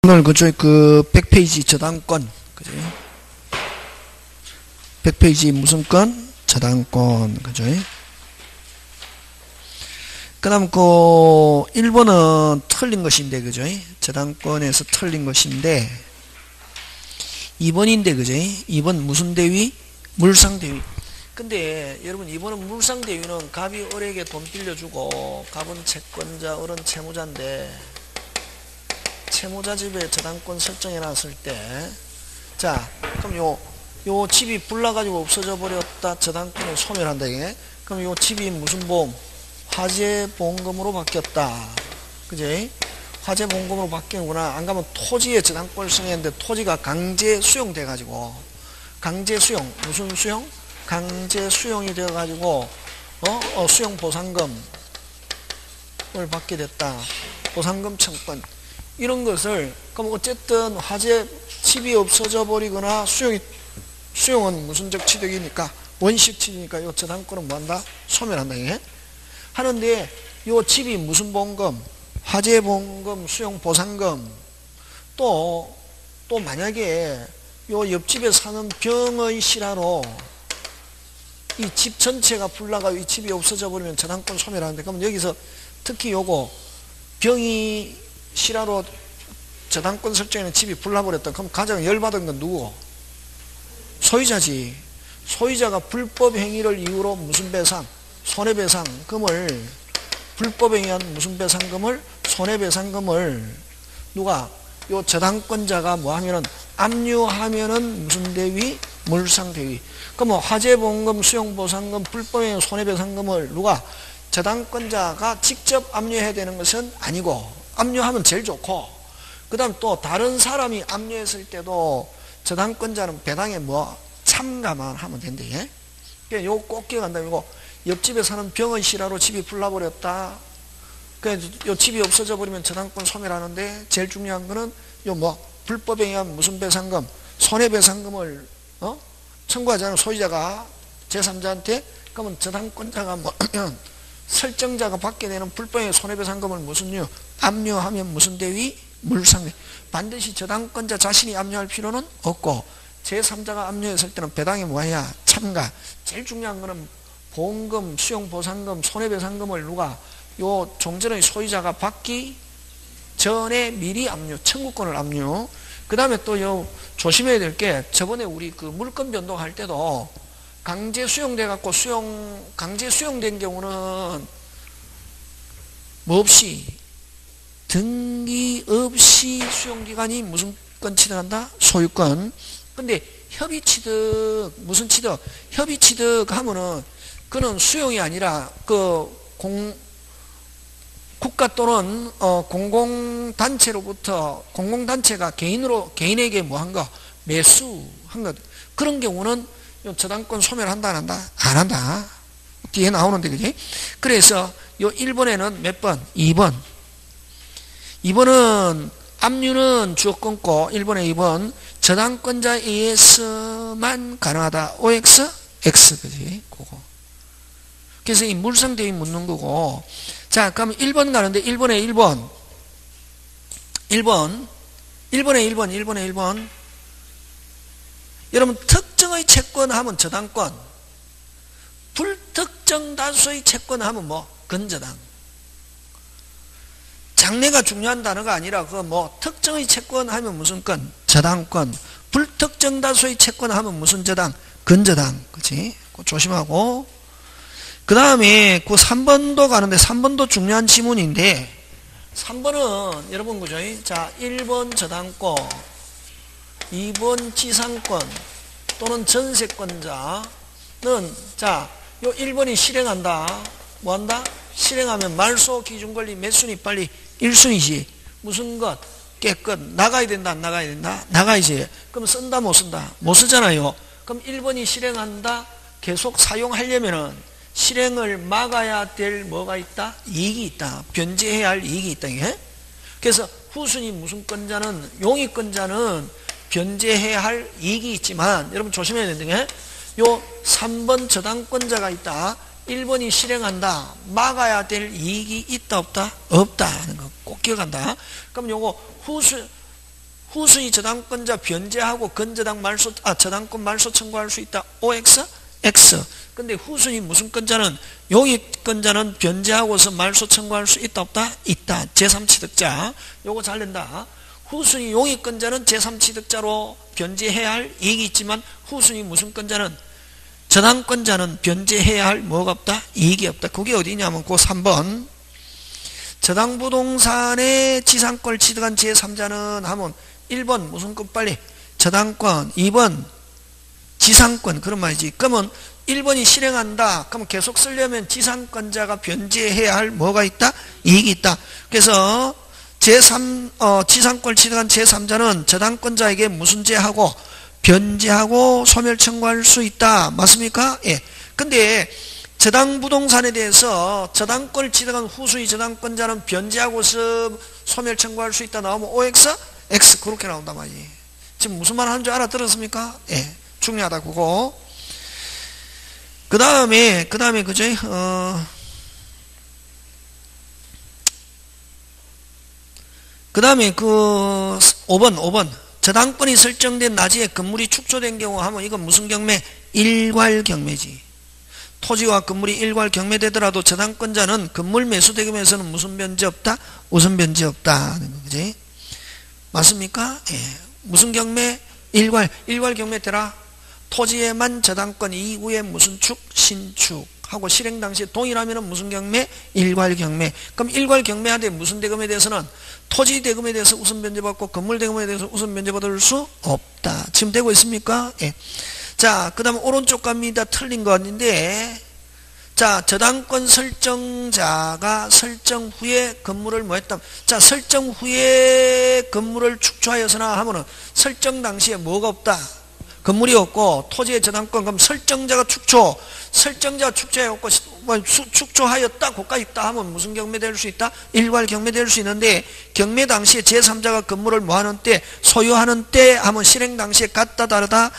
오늘 그저 그 100페이지 저당권, 그죠? 100페이지 무슨 건? 저당권, 그죠? 그 다음 그 1번은 틀린 것인데, 그죠? 저당권에서 틀린 것인데 2번인데, 그죠? 2번 무슨 대위? 물상대위. 근데 여러분 2번은 물상대위는 갑이 을에게 돈 빌려주고 갑은 채권자, 을은 채무자인데 채무자 집에 저당권 설정해 놨을 때, 자, 그럼 요 집이 불나가지고 없어져 버렸다. 저당권을 소멸한다. 이게. 그럼 요 집이 무슨 보험? 화재 보험금으로 바뀌었다. 그지? 화재 보험금으로 바뀌는구나. 안 가면 토지에 저당권을 승했는데 토지가 강제 수용돼 가지고, 강제 수용, 무슨 수용? 강제 수용이 되어 가지고 수용 보상금을 받게 됐다. 보상금 청권. 이런 것을, 그럼 어쨌든 화재 집이 없어져 버리거나 수용은 무슨적 취득이니까, 원식 취득이니까 요 저당권은 뭐한다? 소멸한다. 이게. 하는데 요 집이 무슨 보험금? 화재 보험금, 수용 보상금. 또 만약에 요 옆집에 사는 병의 실화로 이 집 전체가 불나가고 이 집이 없어져 버리면 저당권 소멸하는데, 그럼 여기서 특히 요거 병이 실화로 저당권 설정에는 집이 불나버렸다. 그럼 가장 열받은 건 누구? 소유자지. 소유자가 불법 행위를 이유로 무슨 배상? 손해배상금을, 불법에 의한 무슨 배상금을? 손해배상금을 누가? 요 저당권자가 뭐 하면은, 압류하면은 무슨 대위? 물상대위. 그럼 화재보험금, 수용보상금, 불법에 의한 손해배상금을 누가? 저당권자가 직접 압류해야 되는 것은 아니고, 압류하면 제일 좋고, 그 다음 또 다른 사람이 압류했을 때도 저당권자는 배당에 참가만 하면 된대. 예? 그러니까 요거 꼭 기억한다. 이거 옆집에 사는 병의 실화로 집이 불나버렸다. 그래서 요 집이 없어져 버리면 저당권 소멸하는데, 제일 중요한 거는 요 불법에 의한 무슨 배상금, 손해배상금을 청구하자는 소유자가 제3자한테, 그러면 저당권자가 설정자가 받게 되는 불법의 손해배상금을 무슨 이유? 압류하면 무슨 대위? 물상대위. 반드시 저당권자 자신이 압류할 필요는 없고, 제3자가 압류했을 때는 배당에 뭐야? 참가. 제일 중요한 거는 보험금, 수용보상금, 손해배상금을 누가? 요 종전의 소유자가 받기 전에 미리 압류, 청구권을 압류. 그 다음에 또 요 조심해야 될 게, 저번에 우리 그 물권 변동할 때도 강제 수용돼 갖고 강제 수용된 경우는 뭐 없이, 등기 없이 수용기간이 무슨 권 취득한다? 소유권. 근데 협의취득, 무슨 취득? 협의취득 하면은 그는 수용이 아니라 국가 또는 공공단체로부터, 공공단체가 개인에게 뭐 한 거? 매수한 것. 그런 경우는 저당권 소멸한다, 안 한다? 안 한다. 뒤에 나오는데, 그지? 그래서 요 1번에는 몇 번? 2번. 2번은 압류는 주어권고, 1번에 2번 저당권자에 의해서만 가능하다. OX, X, 그지? 그거. 그래서 이 물상대위 묻는 거고. 자, 그럼 1번 가는데, 1번에 1번. 1번에 1번. 여러분, 특정의 채권 하면 저당권, 불특정 다수의 채권 하면 건저당. 장래가 중요한 단어가 아니라 특정의 채권 하면 무슨 권? 저당권. 불특정 다수의 채권 하면 무슨 저당? 건저당. 그치? 조심하고. 그 다음에 그 3번도 가는데, 3번도 중요한 지문인데, 3번은 여러분 그죠? 자, 1번 저당권, 2번 지상권 또는 전세권자는, 자, 요 1번이 실행한다. 뭐 한다? 실행하면 말소 기준권리 몇 순위? 빨리 1순위지. 무슨 것? 깨끗. 나가야 된다, 안 나가야 된다? 나가야지. 그럼 쓴다, 못 쓴다? 못 쓰잖아요. 그럼 1번이 실행한다. 계속 사용하려면은 실행을 막아야 될 뭐가 있다? 이익이 있다. 변제해야 할 이익이 있다. 이게? 그래서 후순위 무슨 권자는, 용익권자는 변제해야 할 이익이 있지만, 여러분 조심해야 되는 게, 요 3번 저당권자가 있다. 1번이 실행한다. 막아야 될 이익이 있다, 없다? 없다 하는 거 꼭 기억한다. 그럼 요거 후순위 저당권자 변제하고 건저당 말소, 저당권 말소 청구할 수 있다. OX? X. 근데 후순위 무슨 건자는, 용익건자는 변제하고서 말소 청구할 수 있다, 없다? 있다. 제3취득자. 요거 잘 낸다. 후순위 용익건자는 제3취득자로 변제해야 할 이익이 있지만, 후순위 무슨 건자는, 저당권자는 변제해야 할 뭐가 없다? 이익이 없다. 그게 어디냐면, 그 3번. 저당부동산의 지상권을 취득한 제3자는 하면, 1번 무슨 건 빨리? 저당권. 2번 지상권. 그런 말이지. 그러면 1번이 실행한다. 그러면 계속 쓰려면 지상권자가 변제해야 할 뭐가 있다? 이익이 있다. 그래서 지상권을 취득한 제3자는 저당권자에게 무슨 제하고 변제하고 소멸 청구할 수 있다. 맞습니까? 예. 근데 저당부동산에 대해서 저당권을 취득한 후순위 저당권자는 변제하고서 소멸 청구할 수 있다 나오면 OX? X. 그렇게 나온단 말이지. 지금 무슨 말 하는 줄 알아들었습니까? 예. 중요하다 그거. 그 다음에 그죠? 그 다음에 5번 저당권이 설정된 나지에 건물이 축소된 경우 하면 이건 무슨 경매? 일괄 경매지. 토지와 건물이 일괄 경매되더라도 저당권자는 건물 매수 대금에서는 무슨 변제 없다? 우선 변제 없다. 그지? 맞습니까? 예. 무슨 경매? 일괄 경매되라. 토지에만 저당권 이후에 무슨 축? 신축하고 실행 당시에 동일하면 무슨 경매? 일괄 경매. 그럼 일괄 경매하되 무슨 대금에 대해서는 토지 대금에 대해서 우선 변제받고 건물 대금에 대해서 우선 변제받을 수 없다. 지금 되고 있습니까? 예. 자, 그 다음 오른쪽 갑니다. 틀린 거 아닌데, 자, 저당권 설정자가 설정 후에 건물을 뭐 했다? 자, 설정 후에 건물을 축소하여서나 하면은 설정 당시에 뭐가 없다? 건물이 없고 토지의 저당권. 그럼 설정자가 축소해갖고 축소하였다 고가 있다 하면 무슨 경매될 수 있다? 일괄 경매될 수 있는데, 경매 당시에 제3자가 건물을 뭐 하는 때? 소유하는 때 하면 실행 당시에 같다 다르다.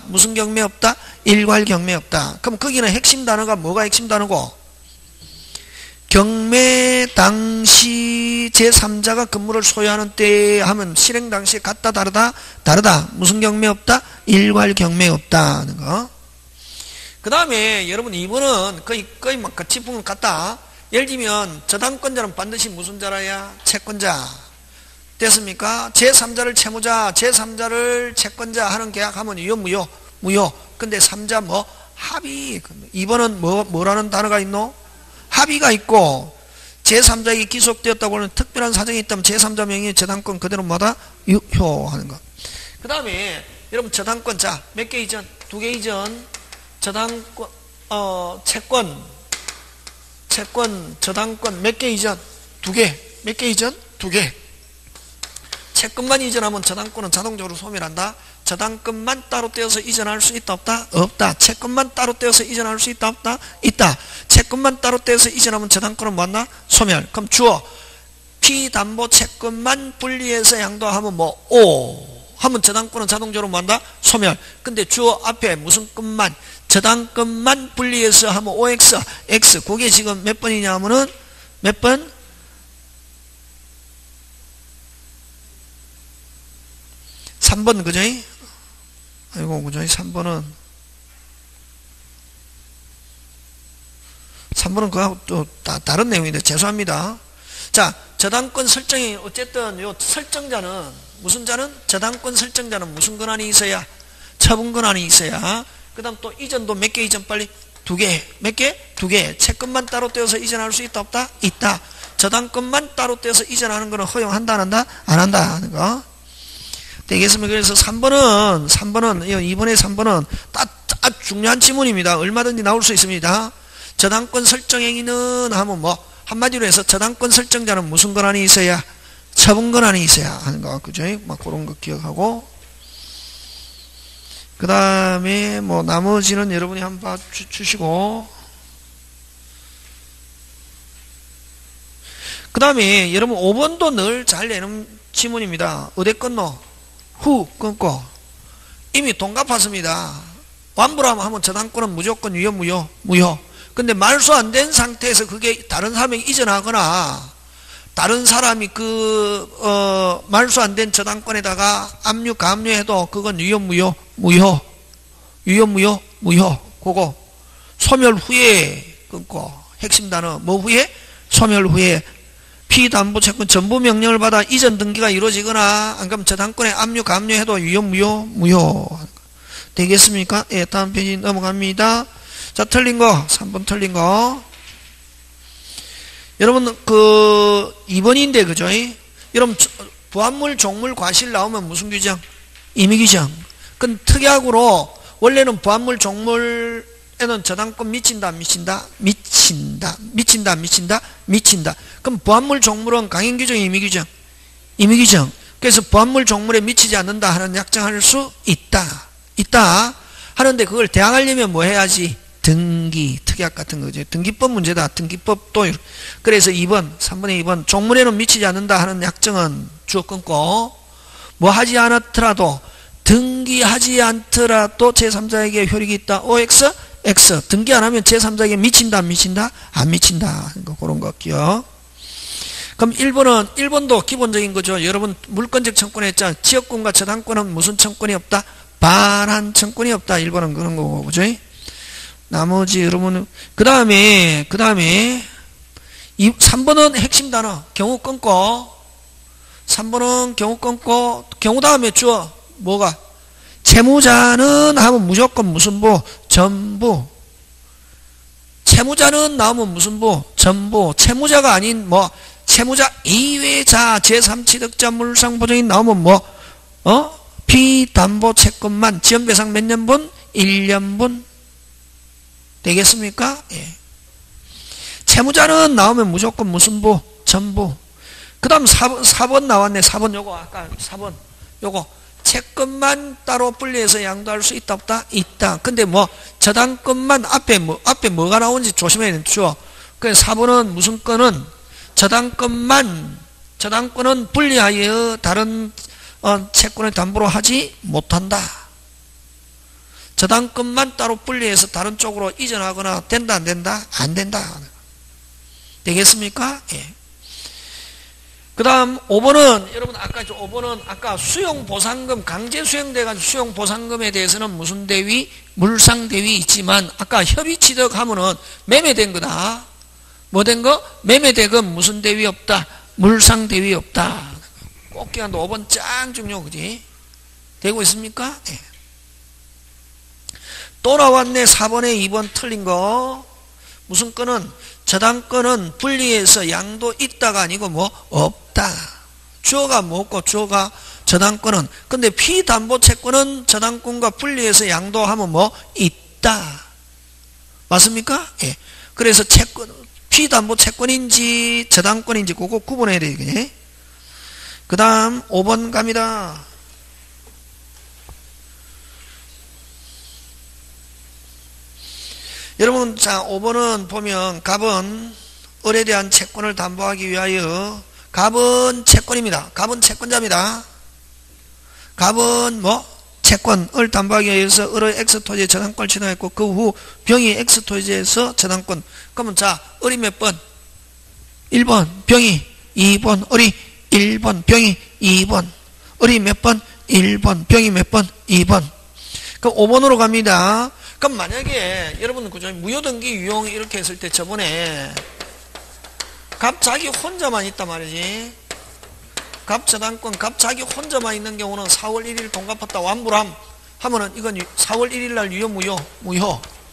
무슨 경매 없다? 일괄 경매 없다. 그럼 거기는 핵심 단어가 뭐가 핵심 단어고? 경매 당시 제3자가 건물을 소유하는 때 하면 실행 당시에 같다 다르다. 무슨 경매 없다? 일괄 경매 없다는 거. 그 다음에 여러분 2번은 거의 막 지풍은 같다. 예를 들면 저당권자는 반드시 무슨 자라야? 채권자. 됐습니까? 제3자를 채무자, 제3자를 채권자 하는 계약하면 무효. 근데 3자 뭐? 합의. 2번은 뭐라는 단어가 있노? 합의가 있고, 제3자에게 기속되었다고 하는 특별한 사정이 있다면 제3자 명의의 저당권 그대로 뭐다? 유효하는 거. 그 다음에 여러분 저당권, 자, 몇 개 이전? 2개 이전. 저당권, 채권, 저당권 몇 개 이전? 2개. 몇 개 이전? 2개. 채권만 이전하면 저당권은 자동적으로 소멸한다. 저당권만 따로 떼어서 이전할 수 있다 없다? 없다. 채권만 따로 떼어서 이전할 수 있다 없다? 있다. 채권만 따로 떼어서 이전하면 저당권은 뭐한다? 소멸. 그럼 주어 피담보 채권만 분리해서 양도하면 뭐 O 하면 저당권은 자동적으로 뭐한다? 소멸. 근데 주어 앞에 무슨 건만? 저당권만 분리해서 하면 OX, X. 그게 지금 몇 번이냐 하면은 몇 번? 3번 그죠? 아이고 그죠? 3번은 그거하고 또 다른 내용인데 죄송합니다. 자, 저당권 설정이 어쨌든 요 설정자는 무슨 자는? 저당권 설정자는 무슨 권한이 있어야? 처분 권한이 있어야. 그 다음 또 이전도 몇 개 이전 빨리? 2개. 몇 개? 2개. 채권만 따로 떼어서 이전할 수 있다 없다? 있다. 저당권만 따로 떼어서 이전하는 거는 허용한다 안 한다? 안 한다 하는 거. 되겠습니다. 그래서 3번은 2번의 3번은 아주 중요한 지문입니다. 얼마든지 나올 수 있습니다. 저당권 설정행위는 하면 뭐 한마디로 해서 저당권 설정자는 무슨 권한이 있어야? 처분 권한이 있어야 하는 거. 그죠? 막 그런 거 기억하고, 그 다음에 뭐 나머지는 여러분이 한번 봐주시고, 그 다음에 여러분 5번도 늘 잘 내는 지문입니다. 어디 끊노? 후 끊고 이미 돈 갚았습니다. 완불하면 하면 저당권은 무조건 유효 무효. 근데 말소 안 된 상태에서 그게 다른 사람에게 이전하거나 다른 사람이 말소 안 된 저당권에다가 압류, 가압류해도 그건 유효, 무효, 무효. 유효, 무효, 무효. 그거 소멸 후에 끊고 핵심 단어 뭐 후에? 소멸 후에 피담보채권 전부 명령을 받아 이전 등기가 이루어지거나 안 그러면 저당권에 압류, 가압류해도 유효, 무효, 무효. 되겠습니까? 예, 다음 페이지 넘어갑니다. 자, 틀린 거 3번 틀린 거. 여러분 2번인데 그죠? 여러분 부합물, 종물, 과실 나오면 무슨 규정? 임의규정. 그건 특약으로 원래는 부합물, 종물에는 저당권 미친다, 안 미친다? 미친다. 미친다, 안 미친다? 미친다. 그럼 부합물, 종물은 강행규정, 임의규정? 임의규정. 그래서 부합물, 종물에 미치지 않는다 하는 약정할 수 있다. 있다. 하는데 그걸 대항하려면 뭐 해야지? 등기, 특약 같은 거죠. 등기법 문제다. 등기법도. 그래서 2번, 3번에 2번. 종물에는 미치지 않는다 하는 약정은 주어 끊고, 뭐 하지 않았더라도, 등기하지 않더라도 제3자에게 효력이 있다. OX? X. 등기 안 하면 제3자에게 미친다, 안 미친다? 안 미친다. 그런 거 기억. 그럼 1번도 기본적인 거죠. 여러분, 물권적 청권에 했잖아. 지역권과 저당권은 무슨 청권이 없다? 반환 청권이 없다. 1번은 그런 거고, 그죠? 나머지 여러분 그 다음에 3번은 핵심 단어 경우 끊고 3번은 경우 끊고 경우 다음에 주어 뭐가 채무자는 하면 무조건 무슨 부 전부 채무자는 나오면 무슨 부 전부 채무자가 아닌 뭐 채무자 이외자 제3취득자 물상보증인 나오면 뭐 피담보 채권만 지연배상 몇 년분 1년분 되겠습니까? 예. 채무자는 나오면 무조건 무슨 부? 전부. 그 다음 4번 나왔네. 4번 요거 아까 4번 요거 채권만 따로 분리해서 양도할 수 있다 없다? 있다. 근데 뭐 저당권만 앞에 뭐가 나오는지 조심해야 되는 주어. 그래서 4번은 무슨 건은 저당권은 분리하여 다른 채권을 담보로 하지 못한다. 저당권만 따로 분리해서 다른 쪽으로 이전하거나 된다 안 된다? 안 된다. 되겠습니까? 예. 그 다음 5번은 여러분 아까 수용보상금 강제 수용돼가지고 수용보상금에 대해서는 무슨 대위? 물상대위 있지만 아까 협의취득하면은 매매된 거다. 뭐 된 거? 매매대금 무슨 대위 없다? 물상대위 없다. 꼭 기한도 5번 짱 중요 그지? 되고 있습니까? 예. 또 나왔네. 4번에 2번 틀린 거. 무슨 건은 저당권은 분리해서 양도 있다가 아니고 뭐 없다. 주어가 뭐고 주어가 저당권은. 근데 피담보채권은 저당권과 분리해서 양도하면 뭐 있다. 맞습니까? 예. 그래서 피담보채권인지 저당권인지 그거 구분해야 되겠네. 그 다음 5번 갑니다. 여러분, 자, 5번은 보면 갑은 을에 대한 채권을 담보하기 위하여 갑은 채권입니다. 갑은 채권자입니다. 갑은 뭐? 채권, 을 담보하기 위해서 을의 X토지에 저당권을 취득했고 그 후 병이 X토지에서 저당권. 그러면 자, 을이 몇 번? 1번, 병이 2번, 을이 1번, 병이 2번. 을이 몇 번? 1번, 병이 몇 번? 2번. 그럼 5번으로 갑니다. 그럼 만약에 여러분 그죠? 무효등기 유용 이렇게 했을 때 저번에 갑 자기 혼자만 있단 말이지. 갑 저당권 갑 자기 혼자만 있는 경우는 4월 1일 돈 갚았다 완불함 하면은 이건 4월 1일 날 유효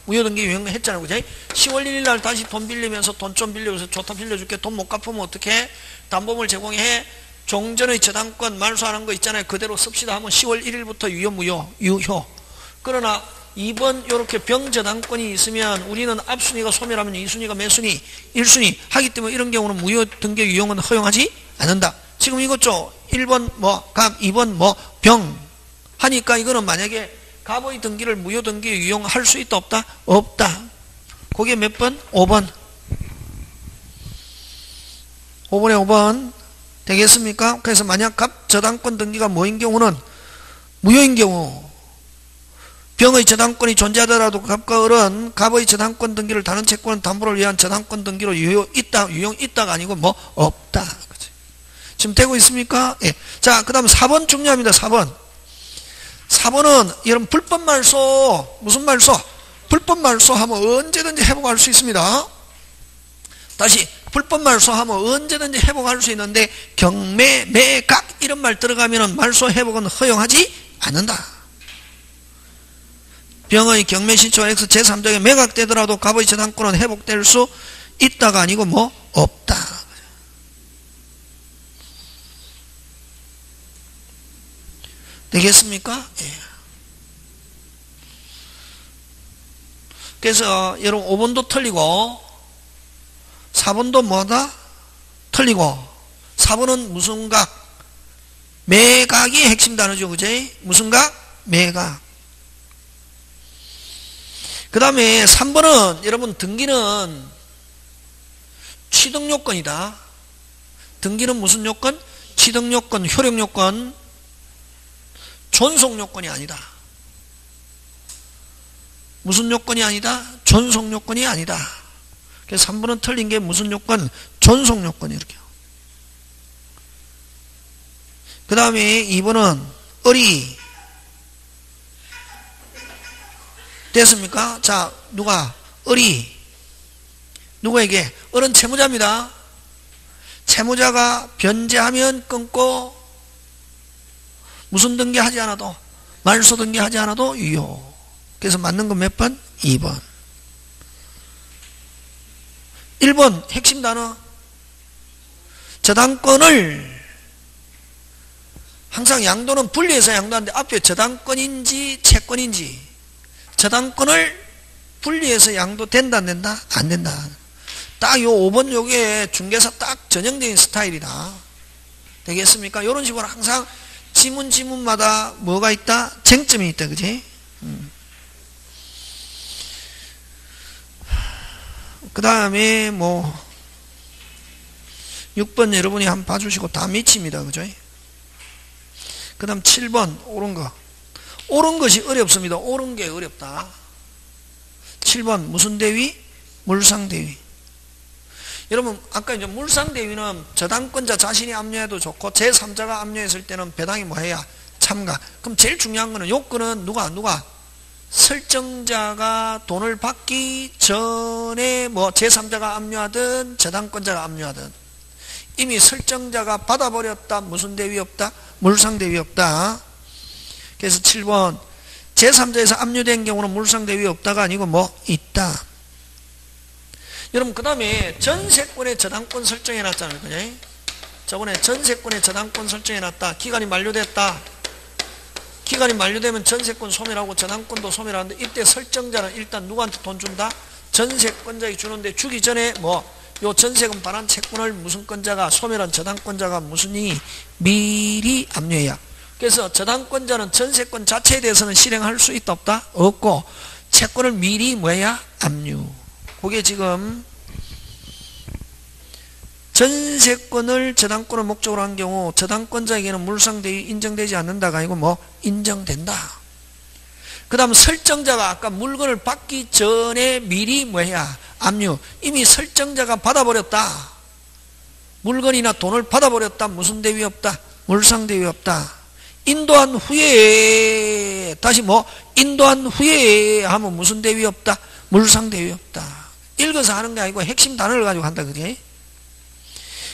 무효등기 유용 했잖아요. 그죠? 10월 1일 날 다시 돈 빌리면서 돈 좀 빌려서 좋다 빌려줄게 돈 못 갚으면 어떻게 담보물 제공해 종전의 저당권 말소하는 거 있잖아요. 그대로 씁시다 하면 10월 1일부터 유효 그러나 2번 요렇게 병저당권이 있으면 우리는 앞순위가 소멸하면 2순위가 몇 순위? 1순위 하기 때문에 이런 경우는 무효등기 유용은 허용하지 않는다. 지금 이것죠. 1번 뭐 갑, 2번 뭐 병 하니까 이거는 만약에 갑의 등기를 무효등기 유용할 수 있다 없다? 없다. 그게 몇 번? 5번. 5번에 5번 되겠습니까? 그래서 만약 갑 저당권 등기가 뭐인 경우는 무효인 경우 병의 저당권이 존재하더라도 갑과 을은 갑의 저당권 등기를 다른 채권은 담보를 위한 저당권 등기로 유용 있다가 아니고 뭐 없다. 지금 되고 있습니까? 예. 자, 그 다음 4번 중요합니다. 4번. 4번은 여러분 불법 말소, 무슨 말소? 불법 말소하면 언제든지 회복할 수 있습니다. 다시 불법 말소하면 언제든지 회복할 수 있는데 경매, 매각 이런 말 들어가면 말소 회복은 허용하지 않는다. 병의 경매 신청 X 제3자에게 매각되더라도 갑의 저당권은 회복될 수 있다가 아니고 뭐 없다. 되겠습니까? 예. 그래서 여러분 5번도 틀리고 4번도 뭐다? 틀리고 4번은 무슨 각? 매각이 핵심 단어죠. 그제? 무슨 각? 매각. 그 다음에 3번은 여러분 등기는 취득요건이다. 등기는 무슨 요건? 취득요건, 효력요건, 존속요건이 아니다. 무슨 요건이 아니다? 존속요건이 아니다. 그래서 3번은 틀린 게 무슨 요건? 존속요건이 이렇게. 그 다음에 2번은 을이 됐습니까? 자, 누가? 을이 누구에게? 을은 채무자입니다. 채무자가 변제하면 끊고 무슨 등기하지 않아도 말소 등기하지 않아도 유효. 그래서 맞는 건 몇 번? 2번. 1번 핵심 단어. 저당권을 항상 양도는 분리해서 양도하는데 앞에 저당권인지 채권인지 저당권을 분리해서 양도된다 안 된다? 안 된다. 딱 요 5번 요게 중개사 딱 전형적인 스타일이다. 되겠습니까? 요런 식으로 항상 지문마다 뭐가 있다? 쟁점이 있다. 그지? 그 다음에 뭐 6번 여러분이 한번 봐주시고 다 미칩니다. 그죠? 그 다음 7번 옳은 거. 옳은 것이 어렵습니다. 옳은 게 어렵다. 7번 무슨 대위? 물상대위. 여러분 아까 이제 물상대위는 저당권자 자신이 압류해도 좋고 제3자가 압류했을 때는 배당이 뭐해야? 참가. 그럼 제일 중요한 거는 요건은 누가? 설정자가 돈을 받기 전에 뭐 제3자가 압류하든 저당권자가 압류하든 이미 설정자가 받아버렸다. 무슨 대위 없다? 물상대위 없다. 그래서 7번 제3자에서 압류된 경우는 물상대위 없다가 아니고 뭐 있다. 여러분 그 다음에 전세권의 저당권 설정해놨잖아요. 그죠? 저번에 전세권의 저당권 설정해놨다. 기간이 만료됐다. 기간이 만료되면 전세권 소멸하고 저당권도 소멸하는데 이때 설정자는 일단 누구한테 돈 준다? 전세권자에게 주는데 주기 전에 뭐 요 전세금 반환 채권을 무슨 권자가 소멸한 저당권자가 무슨이 미리 압류해야. 그래서 저당권자는 전세권 자체에 대해서는 실행할 수 있다 없다? 없고 채권을 미리 뭐야? 압류. 그게 지금 전세권을 저당권을 목적으로 한 경우 저당권자에게는 물상대위 인정되지 않는다가 아니고 뭐 인정된다. 그 다음 설정자가 아까 물건을 받기 전에 미리 뭐야? 압류. 이미 설정자가 받아버렸다. 물건이나 돈을 받아버렸다. 무슨 대위 없다? 물상대위 없다. 인도한 후에 다시 뭐 인도한 후에 하면 무슨 대위 없다? 물상대위 없다. 읽어서 하는 게 아니고 핵심 단어를 가지고 한다. 그지?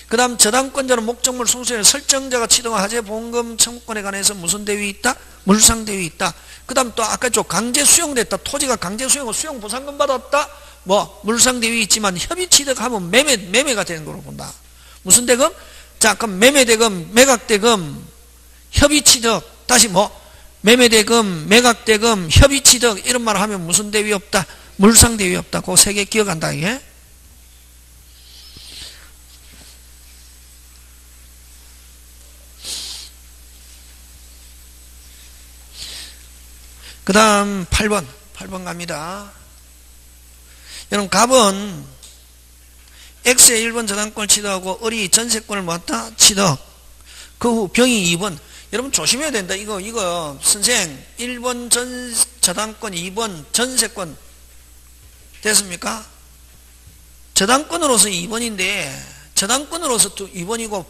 그 다음 저당권자는 목적물 송수에 설정자가 취득한 하재 보험금 청구권에 관해서 무슨 대위 있다? 물상대위 있다. 그 다음 또 아까 좀 강제 수용됐다. 토지가 강제 수용을 수용 보상금 받았다. 뭐 물상대위 있지만 협의 취득하면 매매가 되는 걸로 본다. 무슨 대금? 자, 그럼 매매대금, 매각대금, 협의 취득, 다시 뭐 매매대금, 매각대금, 협의 취득 이런 말을 하면 무슨 대위 없다? 물상대위 없다. 그 세 개 기억한다. 이게. 그 다음 8번 갑니다. 여러분 갑은 X의 1번 저당권을 취득하고 을이 전세권을 모았다? 취득. 그 후 병이 2번. 여러분 조심해야 된다. 이거 선생 1번 저당권 2번 전세권 됐습니까? 저당권으로서 2번인데 저당권으로서 2번이고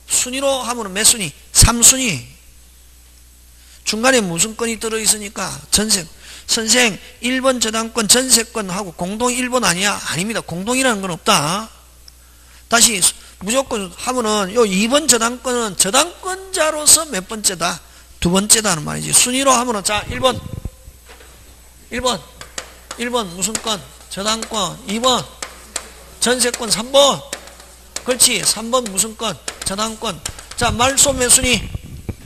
순위로 하면 몇 순위? 3순위. 중간에 무슨 건이 들어있으니까 전세. 선생 1번 저당권 전세권하고 공동 1번 아니야? 아닙니다. 공동이라는 건 없다. 다시 무조건 하면은 요 2번 저당권은 저당권자로서 몇 번째다? 두 번째다는 말이지. 순위로 하면은 자 1번 무슨 건? 저당권. 2번 전세권. 3번 그렇지. 3번 무슨 건? 저당권. 자 말소 몇 순위?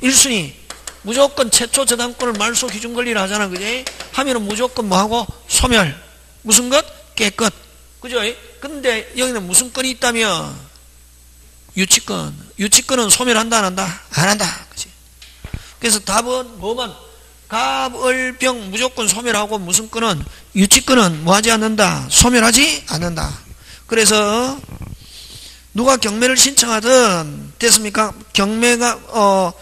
1순위. 무조건 최초 저당권을 말소 기준 권리를 하잖아. 그지? 하면은 무조건 뭐하고? 소멸. 무슨 것? 깨끗. 그죠? 근데 여기는 무슨 건이 있다면? 유치권. 유치권은 소멸한다 안 한다? 안 한다. 그지? 그래서 답은 뭐만? 갑을병 무조건 소멸하고 무슨 건은? 유치권은 뭐하지 않는다? 소멸하지 않는다. 그래서 누가 경매를 신청하든 됐습니까? 경매가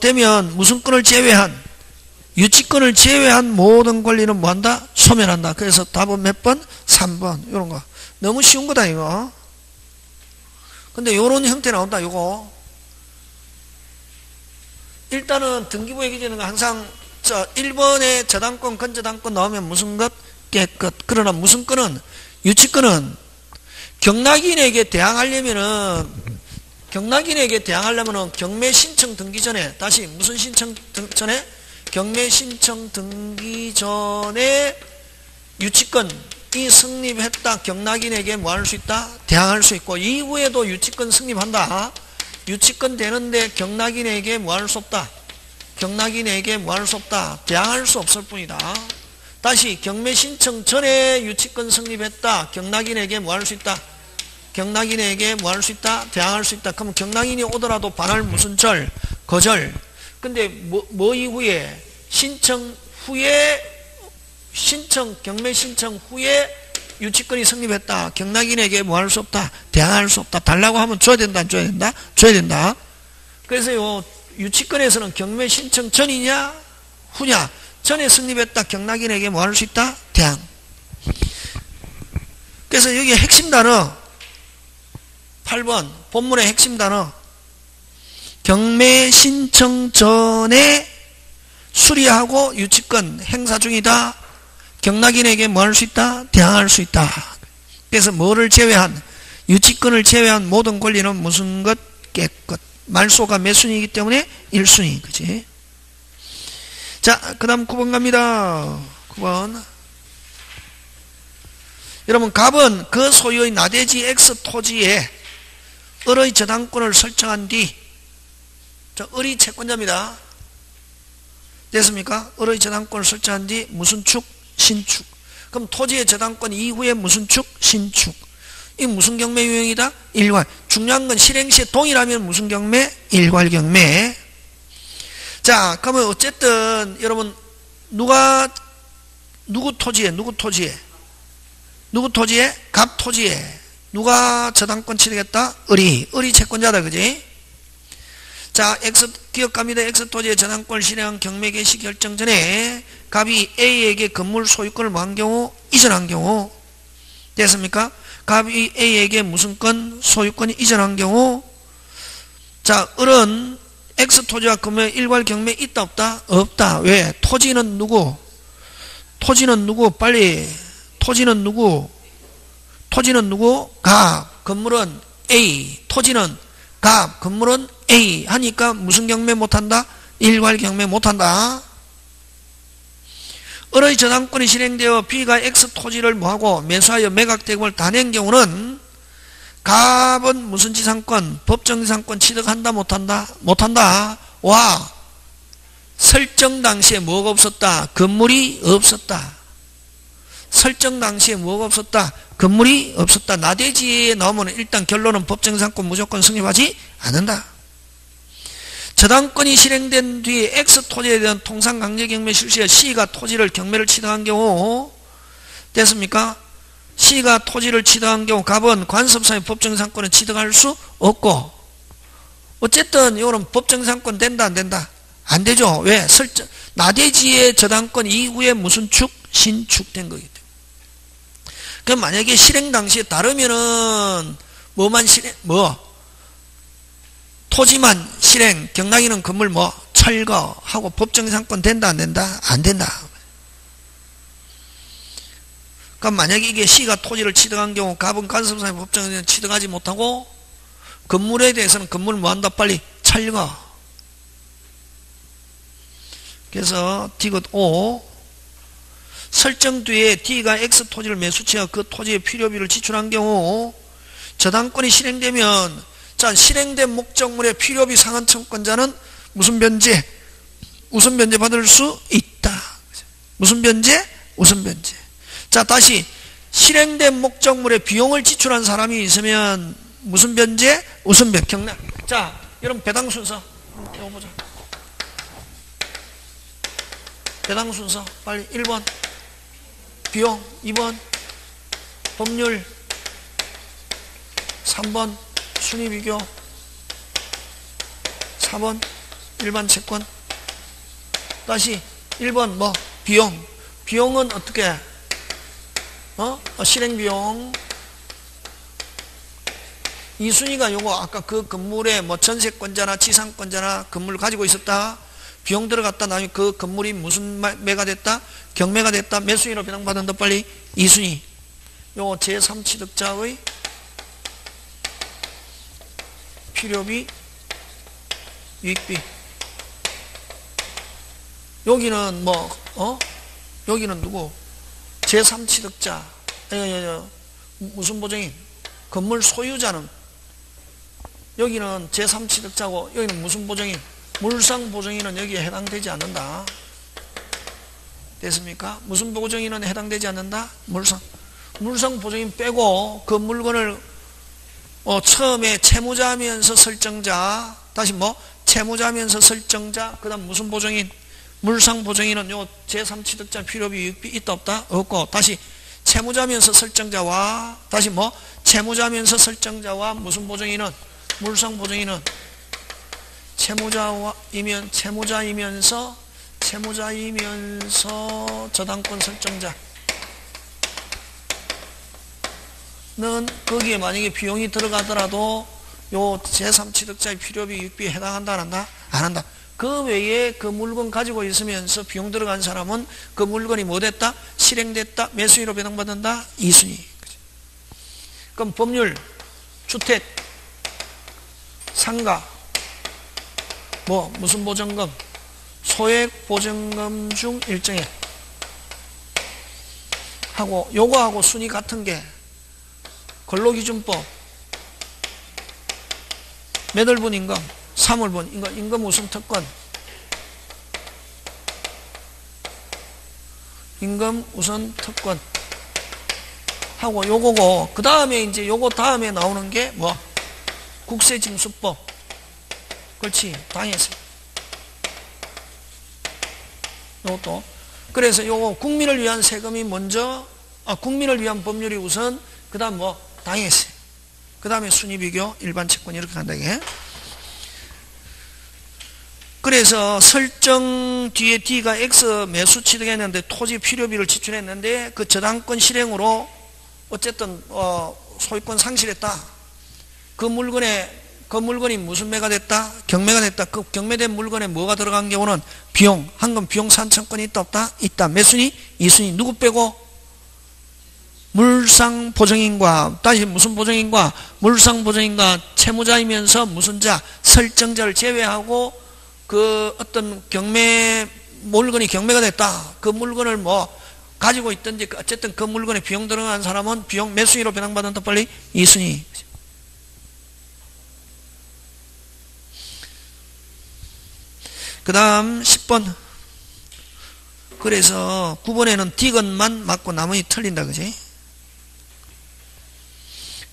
되면 무슨 건을 제외한 유치권을 제외한 모든 권리는 뭐한다? 소멸한다. 그래서 답은 몇 번? 3번. 이런 거 너무 쉬운 거다 이거. 근데 요런 형태 나온다. 요거 일단은 등기부에 기재는 항상 1번에 저당권 건저당권 나오면 무슨 것? 깨끗. 그러나 무슨 건은 유치권은 경락인에게 대항하려면은 경매 신청 등기 전에 다시 무슨 신청 전에? 경매 신청 등기 전에 유치권이 성립했다. 경락인에게 뭐 할 수 있다? 대항할 수 있고 이후에도 유치권 성립한다. 유치권 되는데 경락인에게 뭐 할 수 없다? 경락인에게 뭐 할 수 없다? 대항할 수 없을 뿐이다. 다시 경매 신청 전에 유치권 성립했다. 경락인에게 뭐 할 수 있다? 경락인에게 뭐 할 수 있다? 대항할 수 있다. 그러면 경락인이 오더라도 반할 무슨 절? 거절. 근데 뭐 이후에? 경매 신청 후에 유치권이 성립했다. 경락인에게 뭐 할 수 없다? 대항할 수 없다. 달라고 하면 줘야 된다, 안 줘야 된다? 줘야 된다. 그래서 요 유치권에서는 경매 신청 전이냐? 후냐? 전에 성립했다. 경락인에게 뭐 할 수 있다? 대항. 그래서 여기 핵심 단어 8번 본문의 핵심 단어 경매 신청 전에 수리하고 유치권 행사 중이다. 경락인에게 뭐 할 수 있다? 대항할 수 있다. 그래서 뭐를 제외한? 유치권을 제외한 모든 권리는 무슨 것? 깨끗. 말소가 몇 순위이기 때문에 1순위. 그치? 자, 그 다음 9번 갑니다. 9번. 여러분, 갑은 그 소유의 나대지 X 토지에 을의 저당권을 설정한 뒤, 을이 채권자입니다. 됐습니까? 을의 저당권을 설정한 뒤 무슨 축? 신축. 그럼 토지의 저당권 이후에 무슨 축? 신축. 이 무슨 경매 유형이다? 일괄. 중요한 건 실행시에 동일하면 무슨 경매? 일괄 경매. 자, 그러면 어쨌든 여러분 누구 토지에 갑 토지에 누가 저당권 취득했다? 을이 채권자다. 그지? 자, X 기억합니다. X 토지의 저당권을 실행한 경매 개시 결정 전에 갑이 A에게 건물 소유권을 뭐 한 경우? 이전한 경우. 됐습니까? 갑이 A에게 무슨 건? 소유권이 이전한 경우. 자, 을은 X 토지와 금의 일괄 경매 있다 없다? 없다. 왜? 토지는 누구? 빨리. 토지는 누구? 갑. 건물은 A. 토지는 갑. 건물은 A. 하니까 무슨 경매 못한다? 일괄 경매 못한다. 을의 저당권이 실행되어 B가 X 토지를 뭐하고 매수하여 매각대금을 다 낸 경우는 갑은 무슨 지상권? 법정지상권 취득한다 못한다? 못한다. 와, 설정 당시에 뭐가 없었다? 건물이 없었다. 설정 당시에 뭐가 없었다? 건물이 없었다. 나대지에 나오면 일단 결론은 법정지상권 무조건 성립하지 않는다. 저당권이 실행된 뒤에 X 토지에 대한 통상강제경매 실시에 C가 토지를 경매를 취득한 경우 됐습니까? C가 토지를 취득한 경우 갑은 관습상의 법정지상권을 취득할 수 없고 어쨌든 이거는 법정지상권 된다 안 된다? 안 되죠. 왜? 나대지의 저당권 이후에 무슨 축? 신축된 거기 때문에. 그럼 만약에 실행 당시에 다르면은 토지만 실행, 경락인은 건물 뭐 철거하고 법정상권 된다 안 된다? 안 된다. 그럼 만약에 이게 시가 토지를 취득한 경우 갑은 간섭상의 법정에는 취득하지 못하고 건물에 대해서는 건물 뭐 한다? 빨리 철거. 그래서 디귿 5 설정 뒤에 D가 X 토지를 매수치하 그 토지의 필요비를 지출한 경우 저당권이 실행되면 자 실행된 목적물의 필요비 상한 청권자는 무슨 변제? 우선 변제 받을 수 있다. 무슨 변제? 우선 변제. 자 다시 실행된 목적물의 비용을 지출한 사람이 있으면 무슨 변제? 우선 변제. 경락. 자 여러분 배당 순서 이거 보자. 배당 순서 빨리 1번 비용 2번 법률 3번 순위비교 4번 일반 채권. 다시 1번 뭐 비용. 비용은 어떻게 실행비용. 2순위가 요거 아까 그 건물에 뭐 전세권자나 지상권자나 건물을 가지고 있었다. 비용 들어갔다. 나중에 그 건물이 무슨 매가 됐다? 경매가 됐다. 매수인으로 배당받은다. 빨리 2순위. 요거 제3취득자의 필요비 유익비. 여기는 뭐 여기는 누구? 제3취득자. 무슨 보증인? 건물 소유자는 여기는 제3취득자고 여기는 무슨 보증인? 물상 보증인은 여기에 해당되지 않는다. 됐습니까? 무슨 보증인은 해당되지 않는다? 물상 보증인 빼고 그 물건을 처음에 채무자면서 설정자, 다시 뭐 채무자면서 설정자, 그 다음 무슨 보증인? 물상 보증인은 요 제3취득자 필요비 유익비 있다 없다? 없고, 다시 채무자면서 설정자와 다시 뭐 채무자면서 설정자와 무슨 보증인은? 물상 보증인은 채무자이면서 저당권 설정자는 거기에 만약에 비용이 들어가더라도 요 제3취득자의 필요비 유익비에 해당한다 안 한다? 안 한다. 그 외에 그 물건 가지고 있으면서 비용 들어간 사람은 그 물건이 뭐 됐다? 실행됐다? 매수인으로 배당받는다? 2순위. 그럼 법률, 주택, 상가, 뭐 무슨 보증금? 소액 보증금 중 일정액 하고 요거하고 순위 같은 게 근로기준법 몇 월분 임금? 3월분 임금 우선 특권 임금 우선 특권 하고 요거고 그 다음에 이제 요거 다음에 나오는 게 뭐? 국세징수법. 그렇지. 당했어요. 요것도. 그래서 요거 국민을 위한 세금이 먼저, 국민을 위한 법률이 우선, 그 다음 뭐? 당했어요. 그 다음에 순위비교, 일반 채권 이렇게 간다, 이게. 그래서 설정 뒤에 D가 X 매수 취득했는데 토지 필요비를 지출했는데 그 저당권 실행으로 어쨌든 소유권 상실했다. 그 물건이 무슨 매가 됐다? 경매가 됐다. 그 경매된 물건에 뭐가 들어간 경우는 비용, 한금 비용 산청권이 있다 없다? 있다. 몇 순위? 2순위. 누구 빼고? 물상 보증인과 다시 무슨 보증인과 물상 보증인과 채무자이면서 무슨 자 설정자를 제외하고 그 어떤 경매 물건이 경매가 됐다. 그 물건을 뭐 가지고 있든지 어쨌든 그 물건에 비용 들어간 사람은 비용 매수인으로 배당받는다. 빨리 2순위. 그 다음 10번. 그래서 9번에는 디귿만 맞고 나머지 틀린다. 그지?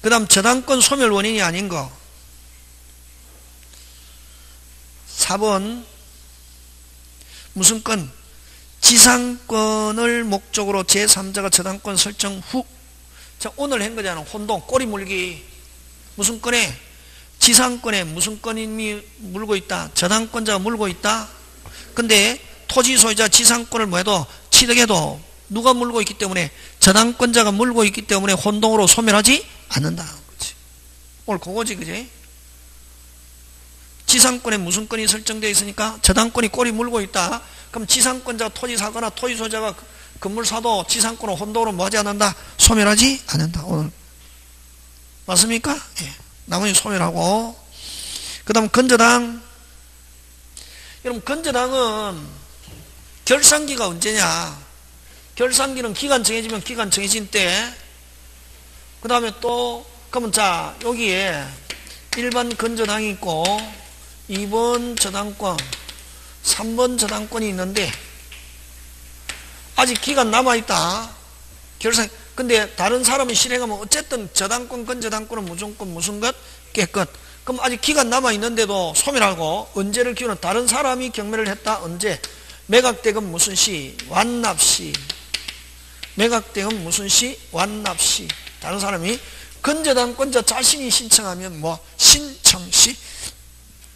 그 다음 저당권 소멸 원인이 아닌 거. 4번 무슨 건? 지상권을 목적으로 제3자가 저당권 설정 후. 자, 오늘 한 거잖아. 혼동, 꼬리 물기. 무슨 건에? 지상권에 무슨 건이 물고 있다? 저당권자가 물고 있다? 근데 토지 소유자 지상권을 뭐해도 취득해도 누가 물고 있기 때문에 저당권자가 물고 있기 때문에 혼동으로 소멸하지 않는다. 그치? 오늘 그거지, 그지? 지상권에 무슨 권이 설정되어 있으니까 저당권이 꼬리 물고 있다. 그럼 지상권자 토지 사거나 토지 소유자가 건물 사도 지상권을 혼동으로 뭐하지 않는다? 소멸하지 않는다. 오늘 맞습니까? 예. 나머지 소멸하고. 그 다음 건저당. 여러분 건저당은 결산기가 언제냐? 결산기는 기간 정해지면 기간 정해진 때. 그 다음에 또 그러면 자 여기에 1번 건저당이 있고 2번 저당권 3번 저당권이 있는데 아직 기간 남아있다. 결산. 근데 다른 사람이 실행하면 어쨌든 저당권 건저당권은 무조건 무슨 것? 깨끗. 그럼 아직 기간 남아있는데도 소멸하고 언제를 기우는 다른 사람이 경매를 했다. 언제? 매각대금 무슨 시? 완납시. 매각대금 무슨 시? 완납시. 다른 사람이 건저당권자 자신이 신청하면 뭐? 신청시.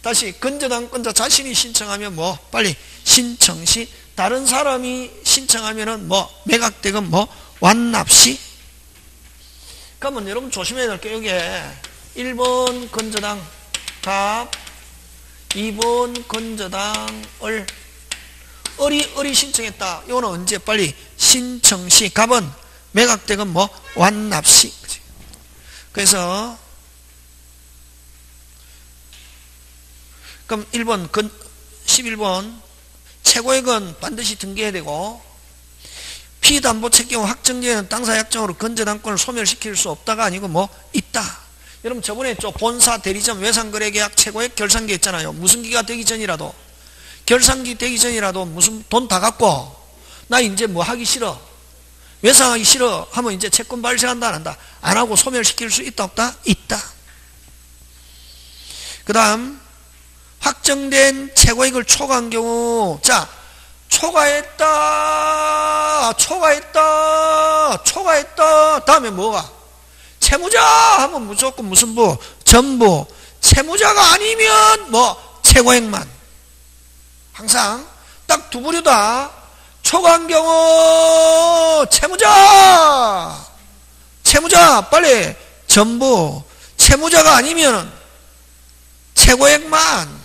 다시 건저당권자 자신이 신청하면 뭐? 빨리 신청시. 다른 사람이 신청하면은 뭐? 매각대금 뭐? 완납시. 그러면 여러분 조심해야 될 게 여기에 1번 건저당 갑 2번 건저당을 어리 신청했다. 이거는 언제? 빨리 신청시. 갑은 매각대금 뭐? 완납시. 그래서 그럼 1번 11번 최고액은 반드시 등기해야 되고 피담보 책경 확정되는 땅사 약정으로 건저당권을 소멸시킬 수 없다가 아니고 뭐 있다. 여러분 저번에 본사 대리점 외상거래계약 최고액 결산기 했잖아요. 무슨 기가 되기 전이라도 결산기 되기 전이라도 무슨 돈 다 갖고 나 이제 뭐 하기 싫어 외상하기 싫어 하면 이제 채권 발생한다 안 한다? 안 하고 소멸시킬 수 있다 없다? 있다. 그 다음 확정된 최고액을 초과한 경우 자 초과했다 다음에 뭐가? 채무자 하면 무조건 무슨 부? 전부. 채무자가 아니면 뭐? 최고액만. 항상 딱 두 부류다. 초과한 경우 채무자 빨리 전부. 채무자가 아니면 최고액만.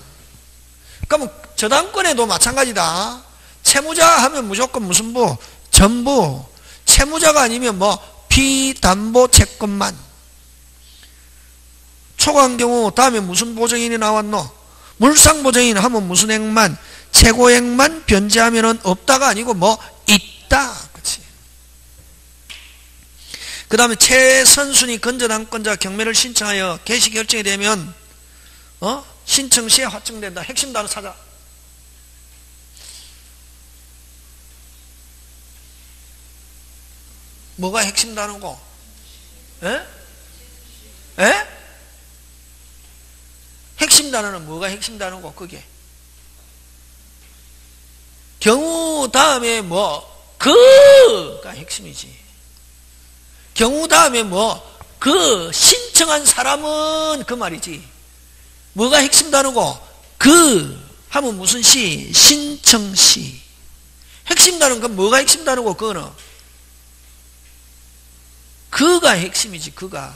그러면 저당권에도 마찬가지다. 채무자 하면 무조건 무슨 부? 전부. 채무자가 아니면 뭐? 비담보 채권만. 초과한 경우 다음에 무슨 보증인이 나왔노? 물상보증인 하면 무슨 액만? 최고액만 변제하면은 없다가 아니고 뭐? 있다. 그치? 그 다음에 최선순위 건저당권자 경매를 신청하여 개시 결정이 되면 신청 시에 확정된다. 핵심 단어 찾아. 뭐가 핵심 단어고? 에? 핵심 단어는 뭐가 핵심 단어고? 그게 경우 다음에 뭐? 그가 핵심이지. 경우 다음에 뭐? 그 신청한 사람은 그 말이지. 뭐가 핵심 단어고? 그 하면 무슨 시? 신청시. 핵심 단어는 그 뭐가 핵심 단어고? 그거는 그가 핵심이지. 그가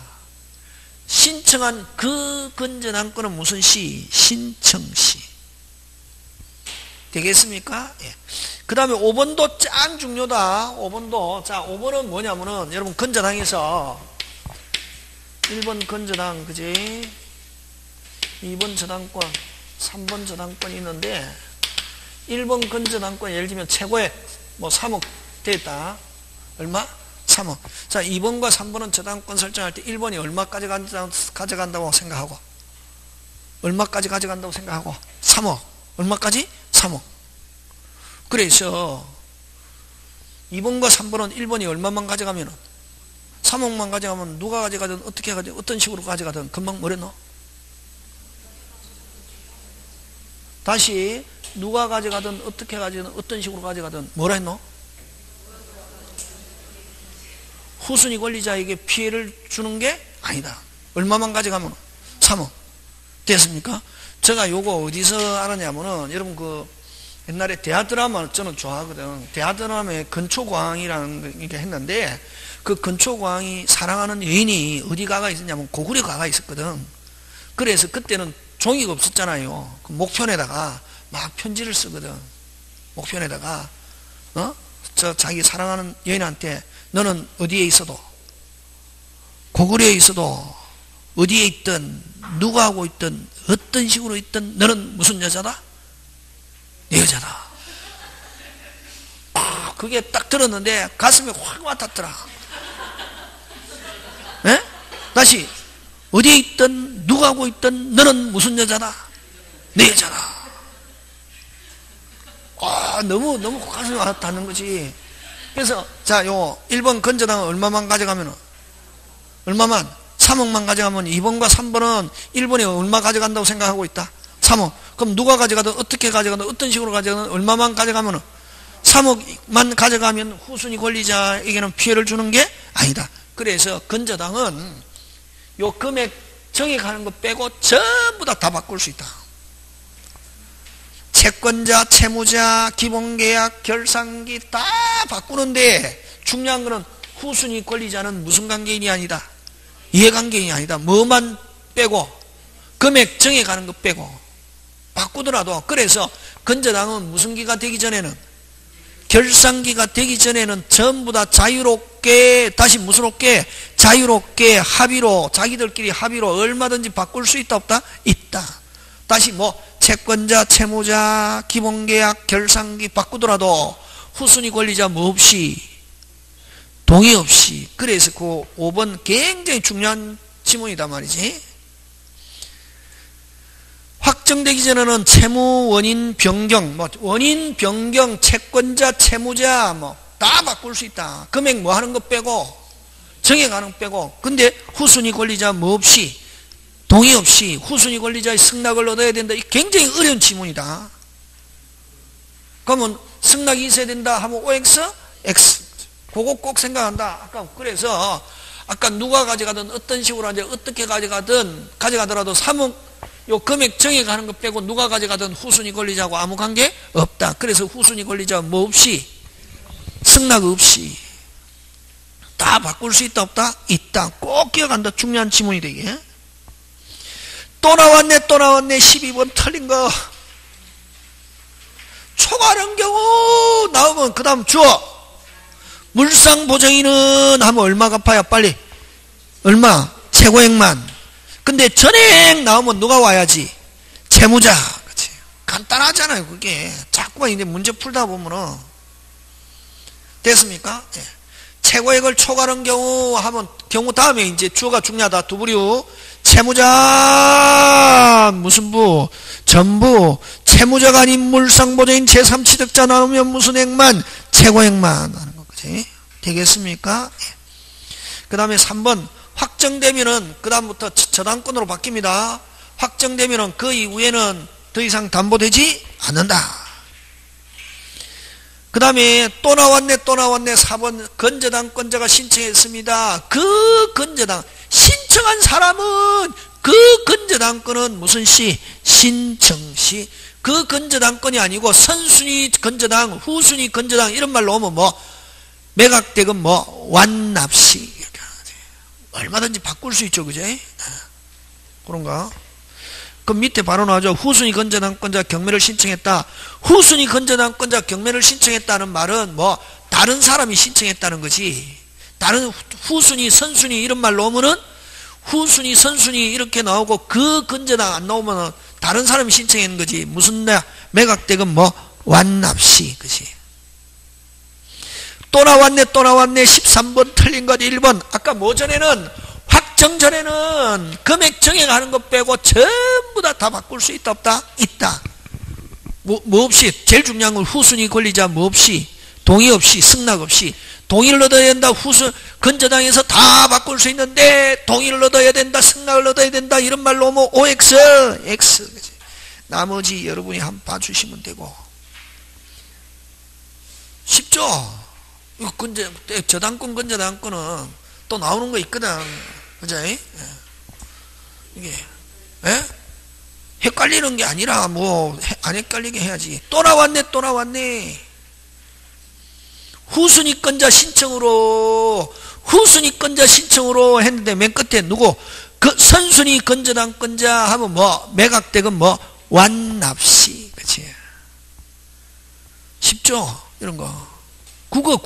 신청한 그 건전한권은 무슨 시? 신청시. 되겠습니까? 예. 그 다음에 5번도 짱 중요다. 5번도. 자, 5번은 뭐냐면은 여러분 건전항에서 1번 건전항 그지? 2번 저당권 3번 저당권이 있는데 1번 건전항권 예를 들면 최고액 뭐 3억 됐다. 얼마? 3억. 자, 2번과 3번은 저당권 설정할 때 1번이 얼마까지 가져간다고 생각하고 얼마까지 가져간다고 생각하고 3억. 얼마까지? 3억. 그래서 2번과 3번은 1번이 얼마만 가져가면 3억만 가져가면 누가 가져가든 어떻게 가져가든 어떤 식으로 가져가든 금방 뭐랬노? 다시 누가 가져가든 어떻게 가져가든 어떤 식으로 가져가든 뭐라 했노? 후순위 권리자에게 피해를 주는 게 아니다. 얼마만 가져가면 3억. 됐습니까? 제가 요거 어디서 알았냐면은 여러분 그 옛날에 대하 드라마 저는 좋아하거든. 대하 드라마에 근초광이라는 게 했는데 그 근초광이 사랑하는 여인이 어디 가가 있었냐면 고구려 가가 있었거든. 그래서 그때는 종이가 없었잖아요. 그 목편에다가 막 편지를 쓰거든. 목편에다가 저 자기 사랑하는 여인한테 너는 어디에 있어도, 고구려에 있어도, 어디에 있든 누가 하고 있든 어떤 식으로 있든 너는 무슨 여자다? 내 여자다. 그게 딱 들었는데 가슴에 확 와닿더라. 에? 다시 어디에 있든 누가 하고 있든 너는 무슨 여자다? 내 여자다. 너무 가슴에 와닿는 거지. 그래서 자, 요 1번 건저당 얼마만 가져가면, 얼마만? 3억만 가져가면 2번과 3번은 1번이 얼마 가져간다고 생각하고 있다? 3억. 그럼 누가 가져가든 어떻게 가져가든 어떤 식으로 가져가든 얼마만 가져가면 3억만 가져가면 후순위 권리자에게는 피해를 주는 게 아니다. 그래서 건저당은 요 금액 정액하는 거 빼고 전부 다 바꿀 수 있다. 채권자, 채무자, 기본계약, 결산기 다 바꾸는데 중요한 거는 후순위 권리자는 무슨 관계인이 아니다. 이해관계인이 아니다. 뭐만 빼고, 금액 정액하는 거 빼고 바꾸더라도. 그래서 건저당은 무슨 기가 되기 전에는, 결산기가 되기 전에는 전부 다 자유롭게, 다시 무슨롭게? 자유롭게 합의로, 자기들끼리 합의로 얼마든지 바꿀 수 있다 없다? 있다. 다시 채권자, 채무자, 기본계약, 결산기 바꾸더라도 후순위 권리자 뭐 없이, 동의 없이. 그래서 그 5번 굉장히 중요한 지문이다 말이지. 확정되기 전에는 채무 원인 변경, 원인 변경, 채권자, 채무자 다 바꿀 수 있다. 금액 하는 거 빼고, 정액하는 거 빼고. 근데 후순위 권리자 뭐 없이, 동의 없이 후순위 권리자의 승낙을 얻어야 된다. 이 굉장히 어려운 지문이다. 그러면 승낙이 있어야 된다 하면 OX, X. 그거 꼭 생각한다. 그래서 아까 누가 가져가든 어떤 식으로 하든 어떻게 가져가더라도 3억 요 금액 정액하는 거 빼고 누가 가져가든 후순위 권리자하고 아무 관계 없다. 그래서 후순위 권리자 뭐 없이, 승낙 없이 다 바꿀 수 있다 없다? 있다. 꼭 기억한다. 중요한 지문이 되게. 또 나왔네 12번 틀린 거. 초과하는 경우 나오면 그 다음 주어. 물상보정인은 하면 얼마 갚아야 빨리? 얼마? 최고액만. 근데 전액 나오면 누가 와야지? 채무자. 그치? 간단하잖아요 그게. 자꾸만 이제 문제 풀다 보면은. 됐습니까? 예. 최고액을 초과하는 경우 하면 경우 다음에 이제 주어가 중요하다. 두부류. 채무자 무슨 부? 전부. 채무자가 아닌 물상보정인 제3취득자 나오면 무슨 액만? 최고액만 하는 거. 그치? 되겠습니까? 예. 그 다음에 3번 확정되면은 그 다음부터 저당권으로 바뀝니다. 확정되면은 그 이후에는 더 이상 담보되지 않는다. 그 다음에 또 나왔네 4번 건저당권자가 신청했습니다. 그 건저당 신청한 사람은 그 건저당권은 무슨 시? 신청시. 그 건저당권이 아니고 선순위 건저당, 후순위 건저당 이런 말로 오면 매각대금 완납시 이렇게 하지. 얼마든지 바꿀 수 있죠, 그제? 그런가? 그 밑에 바로 나오죠. 후순위 건저당권자 경매를 신청했다. 후순위 건저당권자 경매를 신청했다는 말은 다른 사람이 신청했다는 거지. 다른 후순위, 선순위 이런 말로 오면은 후순위, 선순위 이렇게 나오고 그 건저당 안 나오면은 다른 사람이 신청한 거지. 무슨 매각대금 완납시, 그지? 또 나왔네 13번 틀린 것 1번. 아까 전에는 확정 전에는 금액 정액하는 것 빼고 전부 다 바꿀 수 있다 없다? 있다. 뭐 없이, 제일 중요한 건 후순위 권리자 뭐 없이, 동의 없이, 승낙 없이. 동의를 얻어야 된다. 건저당에서 다 바꿀 수 있는데 동의를 얻어야 된다, 승낙을 얻어야 된다 이런 말로 오면 OX, X. 그치? 나머지 여러분이 한번 봐주시면 되고. 쉽죠? 저당권, 건저당권은 또 나오는 거 있거든. 그죠? 이게, 헷갈리는 게 아니라 안 헷갈리게 해야지. 또 나왔네. 후순위권자 신청으로 했는데 맨 끝에 누구? 그 선순위 건저당권자 하면 뭐 매각대금 뭐 완납시. 그치? 쉽죠? 이런 거. 국어.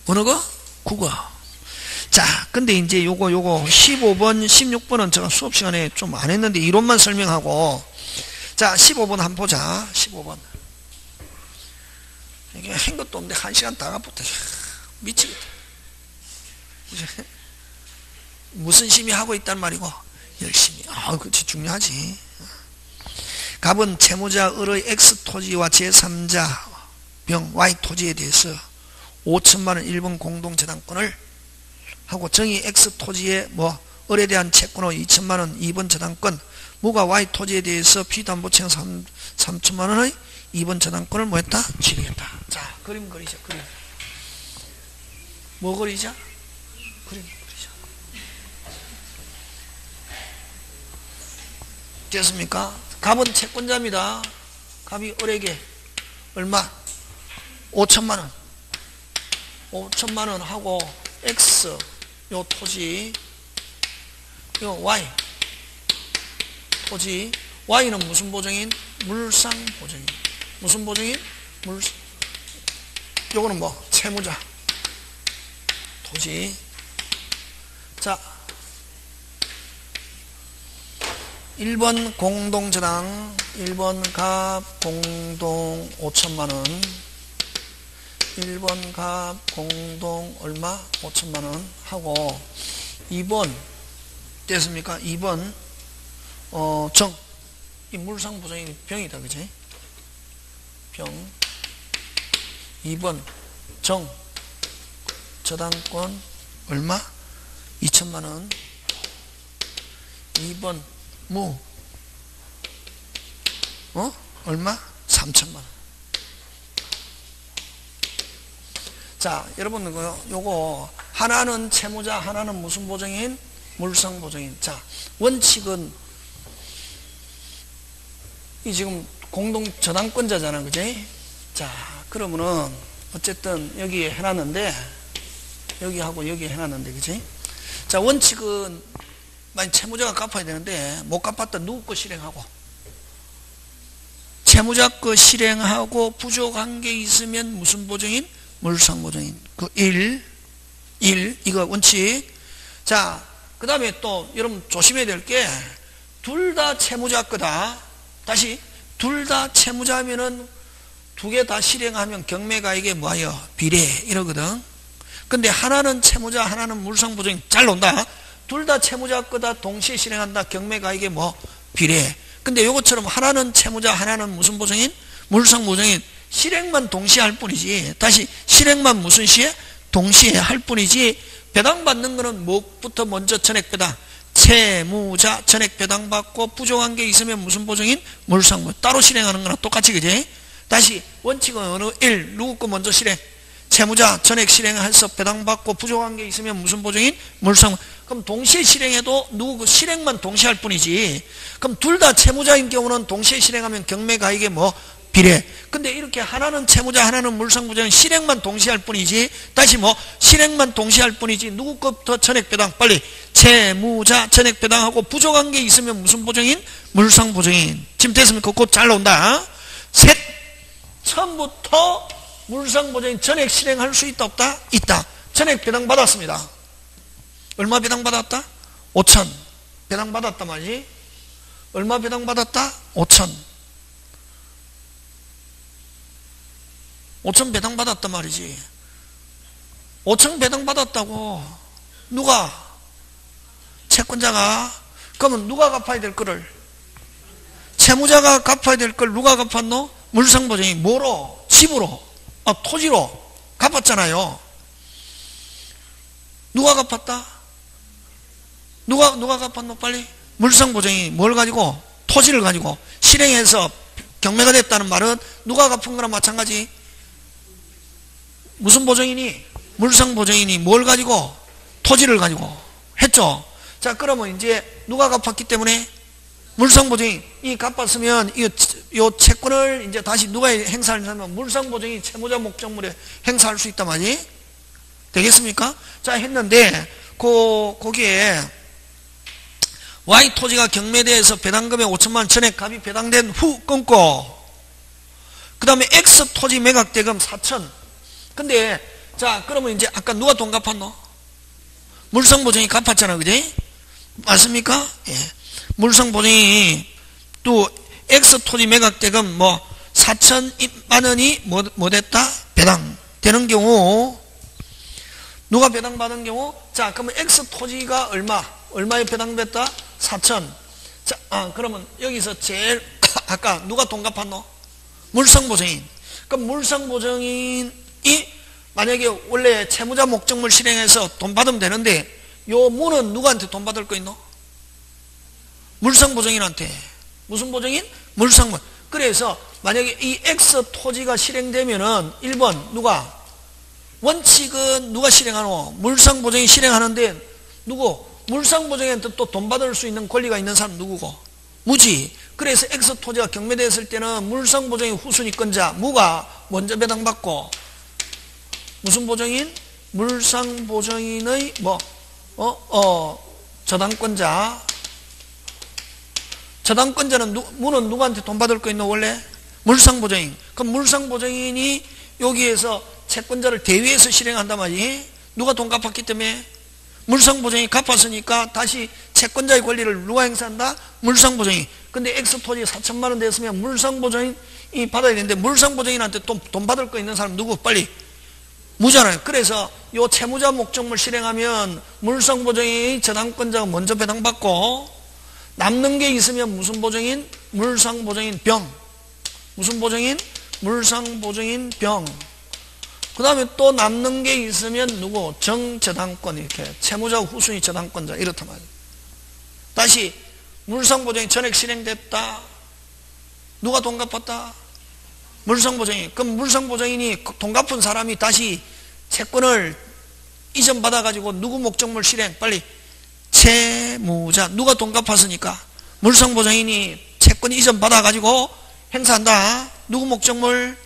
어느 거? 국어. 자, 근데 이제 요거 15번, 16번은 제가 수업 시간에 좀 안 했는데 이론만 설명하고, 자, 15번 한번 보자. 15번. 이게 한 것도 없는데 1시간 다 가붙어. 미치겠다. 무슨 심의 하고 있단 말이고? 열심히. 그렇지, 중요하지. 갑은 채무자 을의 X 토지와 제3자 병 Y 토지에 대해서 5천만 원 1번 공동저당권을 하고 정의 X 토지에 뭐 을에 대한 채권으로 2천만 원 2번 저당권, 무가 Y 토지에 대해서 피담보채권 3천만 원의 2번 저당권을 뭐 했다? 취득했다. 자, 그림 그리자. 그림. 뭐 그리자? 그림 그리자. 됐습니까? 갑은 채권자입니다. 갑이 을에게 얼마? 5천만 원. 5천만 원 하고 X 요 토지, 요 Y 토지. Y는 무슨 보증인? 물상 보증인. 무슨 보증인? 물상. 요거는 뭐? 채무자 토지. 자, 1번 공동저당, 1번 갑 공동 5천만 원, 1번 갑 공동 얼마? 5천만 원 하고, 2번 됐습니까? 2번 정. 이 물상 보증이 병이다, 그치? 병. 2번 정. 저당권 얼마? 2천만 원. 2번 무 얼마? 3천만 원. 자, 여러분 요거 하나는 채무자, 하나는 무슨 보증인? 물상 보증인. 자, 원칙은 이 지금 공동 저당권자잖아, 그지? 자, 그러면은 어쨌든 여기에 해놨는데, 여기하고 여기 해놨는데, 그지? 자, 원칙은 만약 채무자가 갚아야 되는데 못 갚았다 누구 거 실행하고, 채무자 거 실행하고 부족한 게 있으면 무슨 보증인? 물상 보증인. 그 1 이거 원칙. 자, 그 다음에 또 여러분 조심해야 될 게 둘 다 채무자 거다. 다시 둘 다 채무자면은 두 개 다 실행하면 경매가액에 뭐하여? 비례 이러거든. 근데 하나는 채무자, 하나는 물상 보증인. 잘 논다. 둘 다 채무자 거다 동시에 실행한다. 경매가액에 뭐? 비례. 근데 요것처럼 하나는 채무자, 하나는 무슨 보증인? 물상 보증인. 실행만 동시에 할 뿐이지. 다시 실행만 무슨 시에? 동시에 할 뿐이지. 배당받는 거는 뭐부터 먼저 전액배당? 채무자 전액 배당받고 부족한 게 있으면 무슨 보증인? 물상 보증인. 따로 실행하는 거랑 똑같이, 그지? 다시 원칙은 어느 1 누구 거 먼저 실행? 채무자 전액 실행해서 배당받고 부족한 게 있으면 무슨 보증인? 물상. 그럼 동시에 실행해도 누구 그 실행만 동시에 할 뿐이지. 그럼 둘 다 채무자인 경우는 동시에 실행하면 경매가액에 뭐? 비례. 근데 이렇게 하나는 채무자, 하나는 물상 보증인. 실행만 동시에 할 뿐이지. 다시 뭐? 실행만 동시에 할 뿐이지. 누구 거부터 전액 배당? 빨리. 채무자 전액 배당하고 부족한 게 있으면 무슨 보증인? 물상 보증인. 지금 됐습니까? 곧 잘 나온다. 셋. 처음부터 물상 보증인 전액 실행할 수 있다 없다? 있다. 전액 배당 받았습니다. 얼마 배당 받았다? 5천. 배당 받았단 말이지. 얼마 배당 받았다? 5천. 5천 배당 받았단 말이지. 5천 배당 받았다고. 누가? 채권자가. 그러면 누가 갚아야 될 거를? 채무자가 갚아야 될 걸 누가 갚았노? 물상보증이. 뭐로? 집으로. 토지로 갚았잖아요. 누가 갚았다? 누가 갚았노? 빨리. 물상보증이 뭘 가지고? 토지를 가지고 실행해서 경매가 됐다는 말은 누가 갚은 거랑 마찬가지. 무슨 보증인이? 물상보증인이 뭘 가지고? 토지를 가지고 했죠. 자, 그러면 이제 누가 갚았기 때문에 물상보증인이 갚았으면 이 채권을 이제 다시 누가 행사하냐면 물상보증인이 채무자 목적물에 행사할 수 있단 말이지. 되겠습니까? 자, 했는데 거기에 Y 토지가 경매대에서 배당금액 5천만 원 전액 값이 배당된 후 끊고, 그 다음에 X 토지 매각대금 4천. 근데 자 그러면 이제 아까 누가 돈 갚았노? 물상보증이 갚았잖아, 그지? 맞습니까? 예. 물상보증이 또 X 토지 매각대금 뭐 4천만 원이 뭐 됐다? 배당되는 경우, 누가 배당받은 경우, 자 그러면 X 토지가 얼마에 배당됐다? 4천. 자, 그러면 여기서 제일 아까 누가 돈 갚았노? 물상보증인. 그럼 물상보증인이 만약에 원래 채무자 목적물 실행해서 돈 받으면 되는데, 요 무는 누구한테 돈 받을 거 있노? 물상보증인한테. 무슨 보증인? 물상보증인. 그래서 만약에 이 X 토지가 실행되면은 1번 누가? 원칙은 누가 실행하노? 물상보증이 실행하는데 누구? 물상보증인한테 또 돈 받을 수 있는 권리가 있는 사람 누구고? 무지. 그래서 X 토지가 경매됐을 때는 물상보증인 후순위권자 무가 먼저 배당받고, 무슨 보증인? 물상보증인의 저당권자. 저당권자는 무는 누구한테 돈 받을 거 있노 원래? 물상보증인. 그럼 물상보증인이 여기에서 채권자를 대위해서 실행한단 말이지. 누가 돈 갚았기 때문에 물상보증이 갚았으니까 다시 채권자의 권리를 누가 행사한다? 물상보증인. 근데 X토지 4천만 원 됐으면 물상보증인이 받아야 되는데, 물상보증인한테 돈 받을 거 있는 사람 누구? 빨리 무잖아요. 그래서 요 채무자 목적물 실행하면 물상보증인의 저당권자가 먼저 배당받고, 남는 게 있으면 무슨 보증인? 물상보증인 병. 무슨 보증인? 물상보증인 병. 그 다음에 또 남는 게 있으면 누구? 정저당권. 이렇게 채무자 후순위 저당권자 이렇다 말이에요. 다시 물상보증이 전액 실행됐다. 누가 돈 갚았다? 물상보증인. 그럼 물상보증인이 돈 갚은 사람이 다시 채권을 이전받아 가지고 누구 목적물 실행? 빨리 채무자. 누가 돈 갚았으니까 물상보증인이 채권 이전받아 가지고 행사한다. 누구 목적물?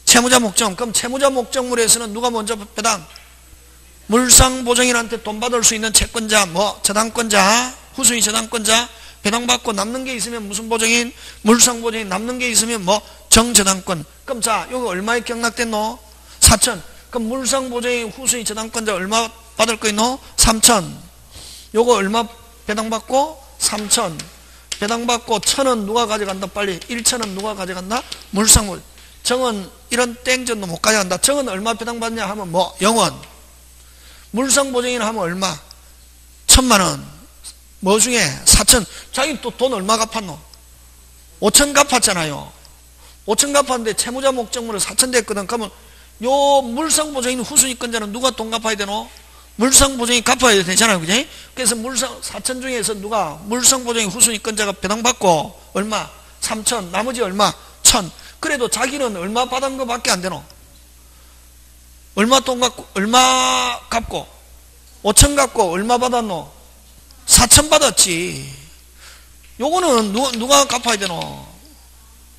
채무자 목적. 그럼 채무자 목적물에서는 누가 먼저 배당? 물상보증인한테 돈 받을 수 있는 채권자, 저당권자, 후순위 저당권자 배당받고, 남는 게 있으면 무슨 보증인? 물상보증인. 남는 게 있으면 정저당권. 그럼 자, 여기 얼마에 경락됐노? 4천. 그럼 물상보증인 후순위 저당권자 얼마 받을 거 있노? 3천. 요거 얼마 배당받고? 3천. 배당받고 1,000원 누가 가져간다? 빨리 1,000원 누가 가져간다? 물상보증인. 정은 이런 땡전도 못 가져간다. 정은 얼마 배당받냐 하면 0원. 물상보증인 하면 얼마? 1,000만 원. 뭐 중에 4천. 자기 또 돈 얼마 갚았노? 5천 갚았잖아요. 5천 갚았는데 채무자 목적물을 4천 됐거든. 그러면 요 물상보증인 후순위권자는 누가 돈 갚아야 되노? 물상보증이 갚아야 되잖아요, 그지? 그래서 4천 중에서 누가 물상보증인 후순위권자가 배당받고 얼마? 3천. 나머지 얼마? 1,000. 그래도 자기는 얼마 받은 거밖에 안 되노? 얼마 돈 갚고, 얼마 갚고? 5천 갚고 얼마 받았노? 4천 받았지. 요거는 누가 갚아야 되노?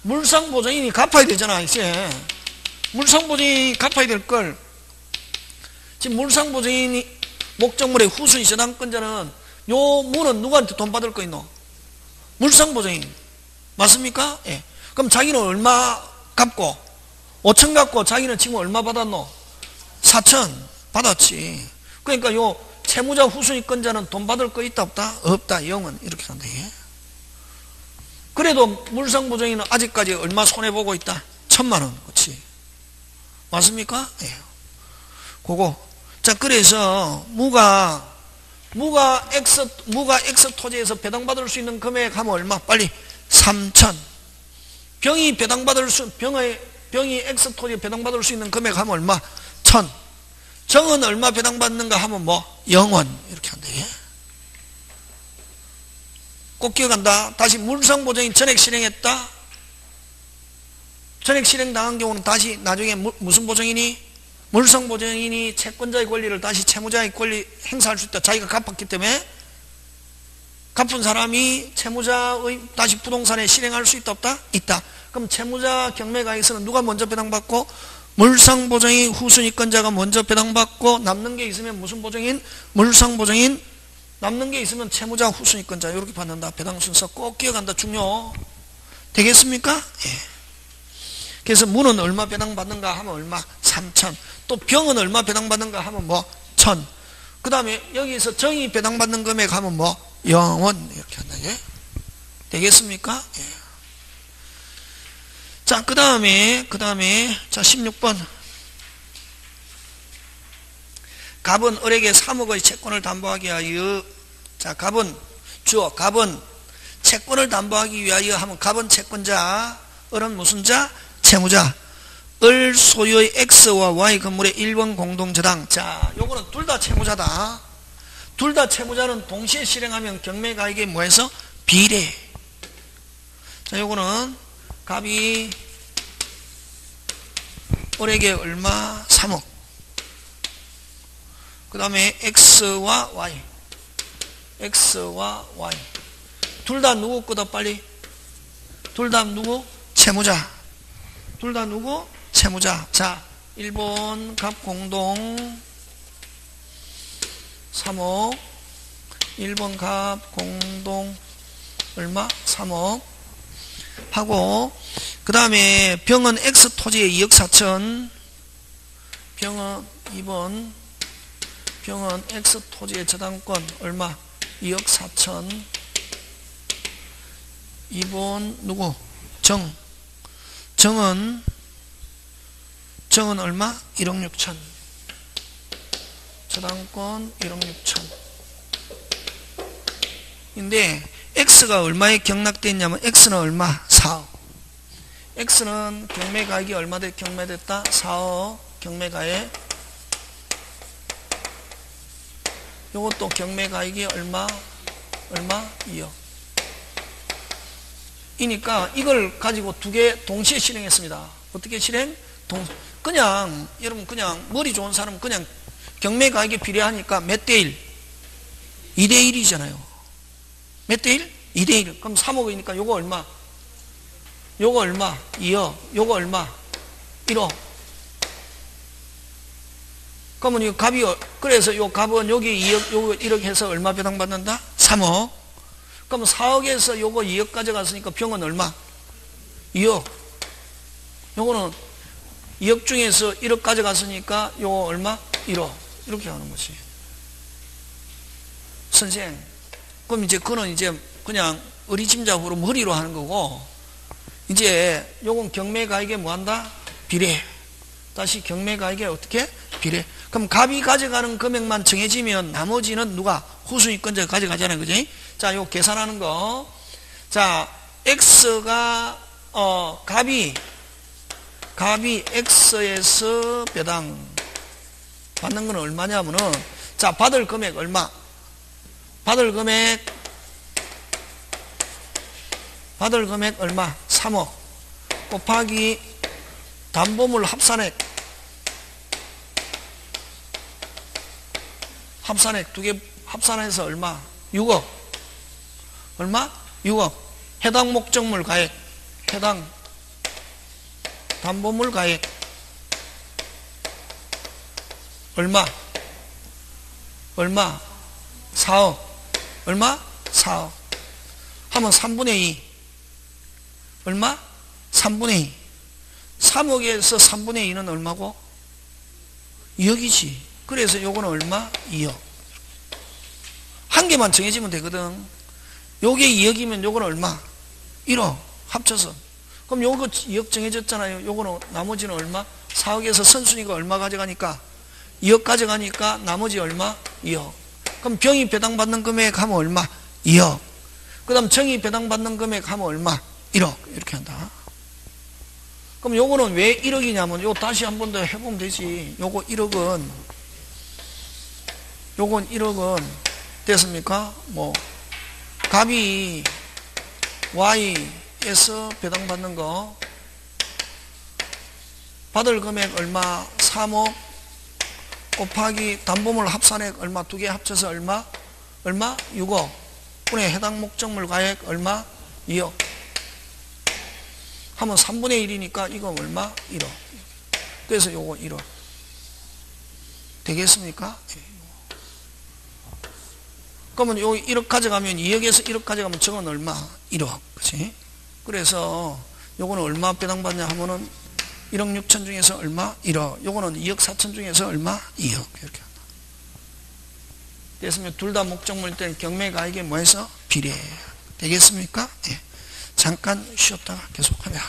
물상보증인이 갚아야 되잖아, 이제. 물상보증인이 갚아야 될 걸. 지금 물상보증인이 목적물의 후순위 저당권자는 요 무는 누구한테 돈 받을 거 있노? 물상보증인. 맞습니까? 예. 그럼 자기는 얼마 갚고? 5천 갚고 자기는 지금 얼마 받았노? 4천 받았지. 그러니까 요 채무자 후순위권자는 돈 받을 거 있다 없다? 없다. 0은 이렇게 한다. 예. 그래도 물상보증인은 아직까지 얼마 손해보고 있다? 1,000만 원. 그렇지. 맞습니까? 예. 그거. 자, 그래서 무가 X 토지에서 배당받을 수 있는 금액 하면 얼마? 빨리 3천. 병이 X 토지에 배당받을 수 있는 금액 하면 얼마? 1,000. 정은 얼마 배당받는가 하면 0원. 이렇게 한다. 예? 꼭 기억한다. 다시 물상보증인 전액 실행했다. 전액 실행당한 경우는 다시 나중에 무슨 보증인이? 물상보증인이 채권자의 권리를 다시 채무자의 권리 행사할 수 있다. 자기가 갚았기 때문에 갚은 사람이 채무자의 다시 부동산에 실행할 수 있다 없다? 있다. 그럼 채무자 경매가액에서는 누가 먼저 배당받고? 물상보증인 후순위권자가 먼저 배당받고 남는 게 있으면 무슨 보증인? 물상보증인. 남는 게 있으면 채무자 후순위권자 이렇게 받는다. 배당 순서 꼭 기억한다. 중요. 되겠습니까? 예. 그래서 물은 얼마 배당받는가 하면 얼마? 3천. 또 병은 얼마 배당받는가 하면 뭐? 1,000. 그 다음에 여기서 정이 배당받는 금액 하면 뭐? 0원. 이렇게 한다. 예? 되겠습니까? 예. 자, 그 다음에, 자, 16번. 갑은 을에게 3억의 채권을 담보하기 위하여, 자, 갑은 채권을 담보하기 위하여 하면 갑은 채권자, 을은 무슨 자? 채무자. 을 소유의 X와 Y 건물의 1번 공동저당. 자, 요거는 둘 다 채무자다. 둘 다 채무자는 동시에 실행하면 경매가액에 뭐해서? 비례. 자, 요거는 갑이 을에게 얼마? 3억. 그 다음에 X와 Y. 둘 다 누구 거다 빨리? 둘 다 누구? 채무자. 둘 다 누구? 채무자. 자, 1번 갑 공동 3억. 1번 갑 공동 얼마? 3억. 하고, 그 다음에 병은 X 토지에 2억 4천. 병은 2번. 병은 X 토지의 저당권 얼마? 2억 4천. 2번 누구? 정은 얼마? 1억 6천. 저당권 1억 6천. 근데 X가 얼마에 경락되어 있냐면 X는 얼마? 4억. X는 경매가액이 얼마 돼 경매됐다? 4억 경매가액. 요것도 경매가액이 얼마? 2억. 이니까 이걸 가지고 두 개 동시에 실행했습니다. 어떻게 실행? 그냥 여러분 그냥 머리 좋은 사람은 그냥 경매가액에 비례하니까 몇 대 1? 2대 1이잖아요. 몇 대 1? 2대 1. 그럼 3억이니까 요거 얼마? 2억. 요거 얼마? 1억. 그러면 이 갑이, 그래서 요 갑은 여기 2억, 요거 1억 해서 얼마 배당받는다? 3억. 그럼 4억에서 요거 2억 가져갔으니까 병은 얼마? 2억. 요거는 2억 중에서 1억 가져갔으니까 요거 얼마? 1억. 이렇게 하는 거지. 선생. 그럼 이제 그거는 이제 그냥 어리짐작으로 머리로 하는 거고, 이제 요건 경매가액에 뭐 한다? 비례. 다시 경매가액에 어떻게? 비례. 그럼 갑이 가져가는 금액만 정해지면 나머지는 누가? 후순위권자가 가져가잖아요. 그지? 자, 요 계산하는 거. 자, X가, 갑이 X에서 배당 받는 건 얼마냐면은, 자, 받을 금액 얼마? 받을 금액 얼마? 3억 곱하기 담보물 합산액 두 개 합산해서 얼마? 6억. 얼마? 6억. 해당 목적물 가액, 해당 담보물 가액 얼마? 4억. 얼마? 4억. 하면 3분의 2. 얼마? 3분의 2. 3억에서 3분의 2는 얼마고? 2억이지. 그래서 요거는 얼마? 2억. 한 개만 정해지면 되거든. 요게 2억이면 요거는 얼마? 1억. 합쳐서. 그럼 요거 2억 정해졌잖아요. 요거는 나머지는 얼마? 4억에서 선순위가 얼마 가져가니까? 2억 가져가니까 나머지 얼마? 2억. 그럼 병이 배당받는 금액 하면 얼마? 2억. 그 다음 정이 배당받는 금액 하면 얼마? 1억. 이렇게 한다. 그럼 요거는 왜 1억이냐면, 요거 다시 한 번 더 해보면 되지. 요건 1억은 됐습니까? 뭐, 갑이 Y에서 배당받는 거, 받을 금액 얼마? 3억 곱하기 담보물 합산액 얼마? 두 개 합쳐서 얼마? 6억. 분의 해당 목적물 가액 얼마? 2억. 하면 3분의 1이니까 이거 얼마? 1억. 그래서 요거 1억. 되겠습니까? 그러면 요 1억 가져가면 2억에서 1억 가져가면 저건 얼마? 1억. 그치? 그래서 요거는 얼마 배당받냐 하면은 1억 6천 중에서 얼마? 1억. 요거는 2억 4천 중에서 얼마? 2억. 이렇게 한다. 됐으면 둘 다 목적물일 때는 경매가액에 뭐해서 비례. 되겠습니까? 예. 잠깐 쉬었다가 계속하면.